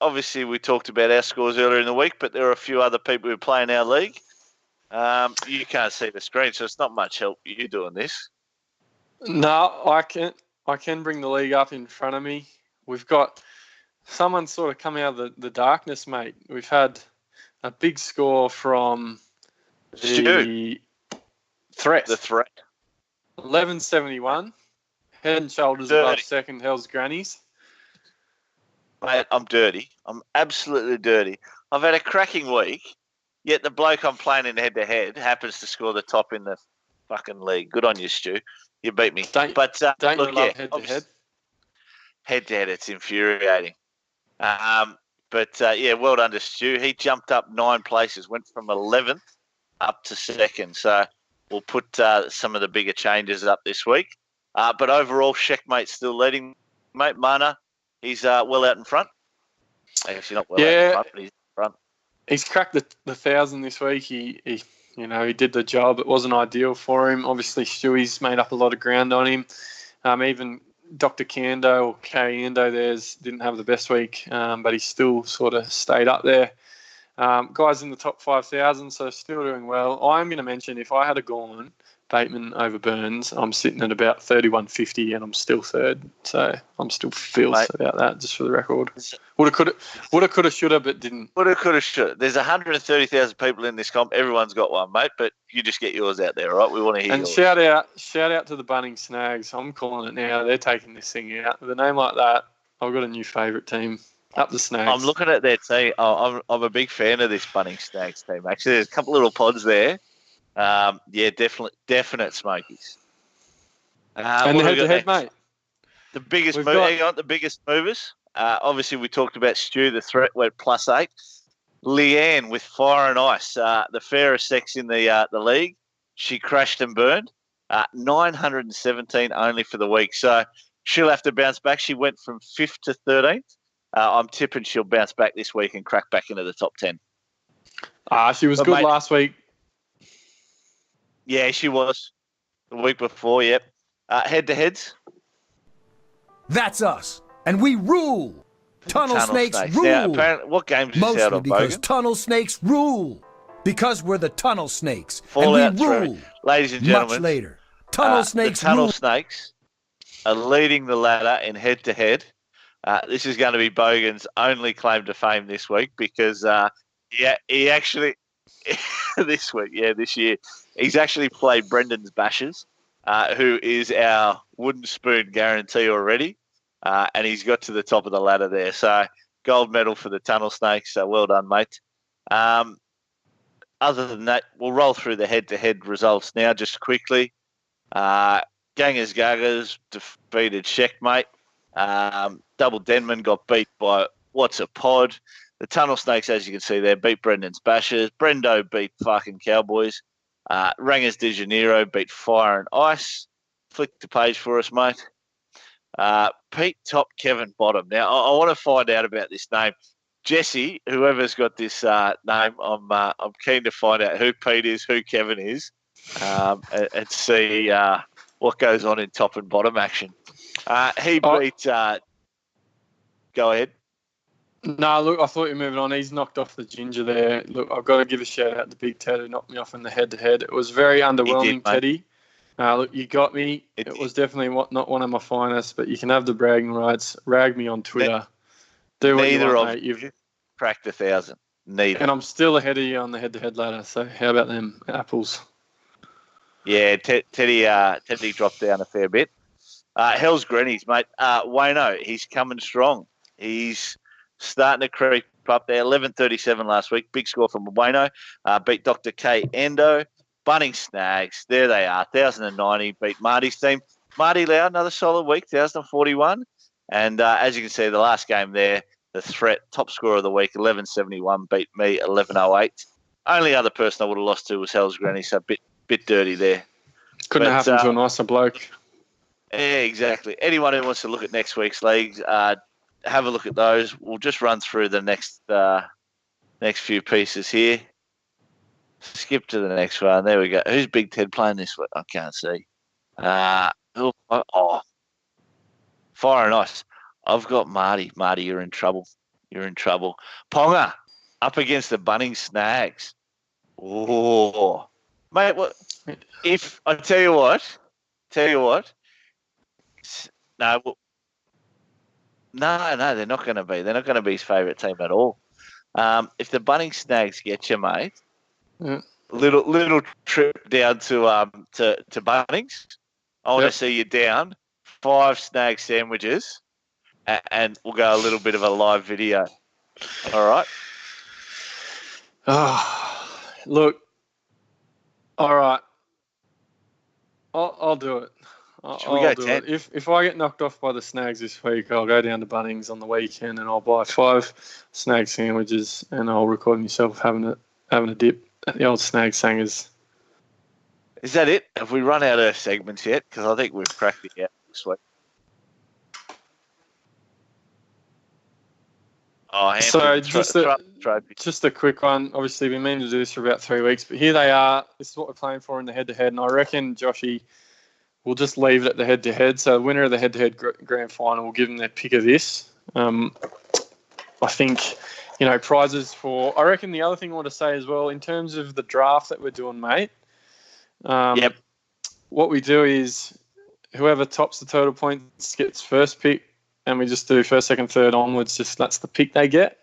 obviously we talked about our scores earlier in the week, but there are a few other people who play in our league. You can't see the screen, so it's not much help you doing this. No, I can bring the league up in front of me. We've got someone's sort of come out of the darkness, mate. We've had a big score from the Threat. The Threat. 1171. Head and shoulders Dirty. above second Hell's Grannies. Mate, I'm dirty. I'm absolutely dirty. I've had a cracking week, yet the bloke I'm playing in head-to-head happens to score the top in the fucking league. Good on you, Stu. You beat me. Don't look, you love head-to-head? Head-to-head, it's infuriating. Well done to Stu. He jumped up 9 places, went from 11th up to 2nd. So we'll put some of the bigger changes up this week. But overall, Sheckmate's still leading. Mate, Mana, he's well out in front. Actually, not well out in front, but he's in front. He's cracked the 1,000 this week. He did the job. It wasn't ideal for him. Obviously, Stewie's made up a lot of ground on him. Even Dr. Kando or Kando didn't have the best week, but he still sort of stayed up there. Guys in the top 5,000, so still doing well. I'm going to mention if I had gone Bateman over Burns, I'm sitting at about 31.50 and I'm still third. So I'm still feels about that, just for the record. Woulda, coulda, shoulda, but didn't. Woulda, coulda, shoulda. There's 130,000 people in this comp. Everyone's got one, mate, but you just get yours out there, right? We want to hear yours. And shout out to the Bunnings Snags. I'm calling it now. They're taking this thing out. With a name like that, I've got a new favourite team. Up the Snags. I'm looking at their team. I'm a big fan of this Bunnings Snags team. Actually, there's a couple little pods there. Definite smokies. And the head-to-head, mate. The biggest the biggest movers. Obviously, we talked about Stu. The Threat went +8. Leanne with Fire and Ice, the fairest sex in the league. She crashed and burned. 917 only for the week. So she'll have to bounce back. She went from 5th to 13th. I'm tipping she'll bounce back this week and crack back into the top 10. She was good last week. Yeah, she was. The week before, yep. Head-to-heads. That's us, and we rule. Tunnel snakes rule. Now, apparently, what games is this out on, because Bogan? tunnel snakes rule. Because we're the tunnel snakes, Fallout and we rule. 3. Ladies and gentlemen. Much later. Tunnel snakes the tunnel rule. snakes are leading the ladder in head-to-head. This is going to be Bogan's only claim to fame this week because, he actually... this year, he's actually played Brendan's Bashers, who is our wooden spoon guarantee already, and he's got to the top of the ladder there. So gold medal for the Tunnel Snakes. So well done, mate. Other than that, we'll roll through the head-to-head results now just quickly. Gangers Gaggers defeated Sheckmate. Double Denman got beat by What's a Pod. The Tunnel Snakes, as you can see there, beat Brendan's Bashers. Brendo beat fucking Cowboys. Rangers de Janeiro beat Fire and Ice. Flick the page for us, mate. Pete top, Kevin bottom. Now, I want to find out about this name. Jesse, whoever's got this name, I'm keen to find out who Pete is, who Kevin is, and see what goes on in top and bottom action. He beat... go ahead. No, look, I thought you were moving on. He's knocked off the ginger there. Look, I've got to give a shout out to Big Ted who knocked me off in the head-to-head. It was very underwhelming, Teddy. Look, you got me. It was definitely not one of my finest, but you can have the bragging rights. Rag me on Twitter. Do what you want, mate. You've cracked 1,000. Neither. And I'm still ahead of you on the head-to-head ladder, so how about them apples? Yeah, Teddy dropped down a fair bit. Hell's Grannies, mate. Wayno, he's coming strong. He's starting to creep up there. 11:37 last week. Big score from Wayno. Beat Dr. K. Endo. Bunning Snags. There they are. 1,090. Beat Marty's team. Marty Lau, another solid week. 1,041. And as you can see, the last game there, the Threat, top scorer of the week, 1171. Beat me, 1108. Only other person I would have lost to was Hell's Granny, so a bit dirty there. Couldn't have happened to a nicer bloke. Yeah, exactly. Anyone who wants to look at next week's leagues, have a look at those. We'll just run through the next few pieces here. Skip to the next one. There we go. Who's Big Ted playing this week? I can't see. Fire and Ice. I've got Marty. Marty, you're in trouble. You're in trouble. Ponga up against the Bunning Snags. Oh, mate. What? If I tell you what. No. No, they're not going to be. They're not going to be his favourite team at all. If the Bunnings Snags get you, mate, Yeah. little trip down to Bunnings. I want to see you down 5 snag sandwiches, and we'll go a little bit of a live video. All right. Look. All right. I'll do it. I'll do 10? it. If I get knocked off by the Snags this week, I'll go down to Bunnings on the weekend and I'll buy 5 snag sandwiches and I'll record myself having a dip at the old Snag Sangers. Is that it? Have we run out of segments yet? Because I think we've cracked it out this week. So just a quick one. Obviously, we've been meaning to do this for about 3 weeks, but here they are. This is what we're playing for in the head-to-head, and I reckon Joshy will just leave it at the head-to-head. So the winner of the head-to-head grand final will give them their pick of this. I think, prizes for... I reckon the other thing I want to say as well, in terms of the draft that we're doing, mate, what we do is whoever tops the total points gets first pick, and we just do first, second, third onwards. Just that's the pick they get.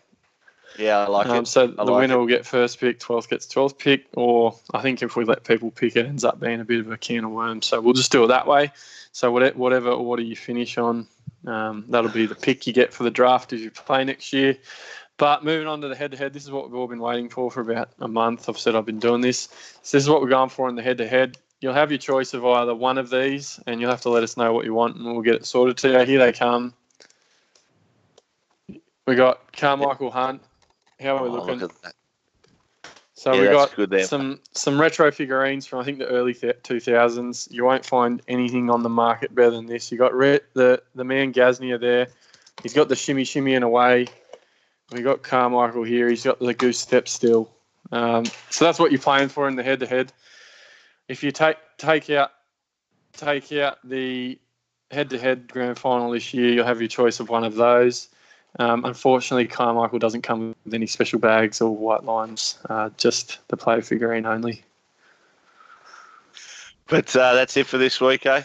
Yeah, I like it. So the winner will get first pick, 12th gets 12th pick, or I think if we let people pick, it ends up being a bit of a can of worms. So we'll just do it that way. So whatever order you finish on, that'll be the pick you get for the draft if you play next year. But moving on to the head-to-head, this is what we've all been waiting for about a month. I've said I've been doing this. So this is what we're going for in the head-to-head. You'll have your choice of either one of these, and you'll have to let us know what you want, and we'll get it sorted to you. Here they come. We got Carmichael Hunt. How are we looking? Look at that. So we got some retro figurines from I think the early 2000s. You won't find anything on the market better than this. You got the man Gasnier there. He's got the shimmy and away. We got Carmichael here. He's got the goose step still. So that's what you're playing for in the head-to-head. If you take out the head-to-head grand final this year, you'll have your choice of one of those. Unfortunately, Carmichael doesn't come with any special bags or white lines, just the player figurine only. But that's it for this week, eh?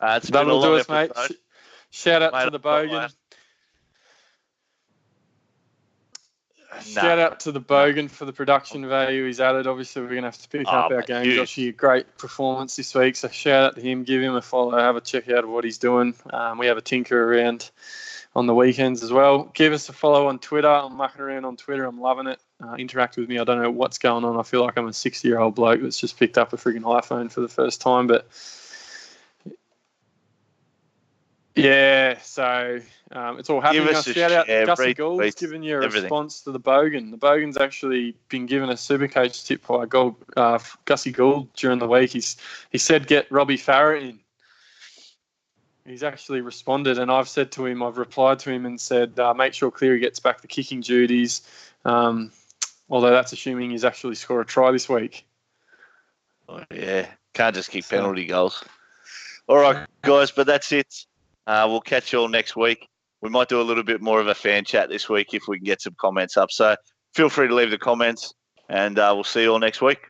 That'll do us, mate. Shout out to the Bogan. Shout out to the Bogan for the production value he's added. Obviously, we're going to have to pick up our game. Joshie, great performance this week. So shout out to him. Give him a follow. Have a check out of what he's doing. We have a tinker around on the weekends as well. Give us a follow on Twitter. I'm mucking around on Twitter. I'm loving it. Interact with me. I don't know what's going on. I feel like I'm a 60-year-old bloke that's just picked up a freaking iPhone for the first time. But yeah, so it's all happening. Shout out Gussie Gould's given you a response to the Bogan. The Bogan's actually been given a SuperCoach tip by Gussie Gould during the week. He said get Robbie Farah in. He's actually responded, and I've replied to him and said, make sure Cleary gets back the kicking duties, although that's assuming he's actually scored a try this week. Oh, yeah, can't just kick penalty goals. All right, guys, but that's it. We'll catch you all next week. We might do a little bit more of a fan chat this week if we can get some comments up. So feel free to leave the comments, and we'll see you all next week.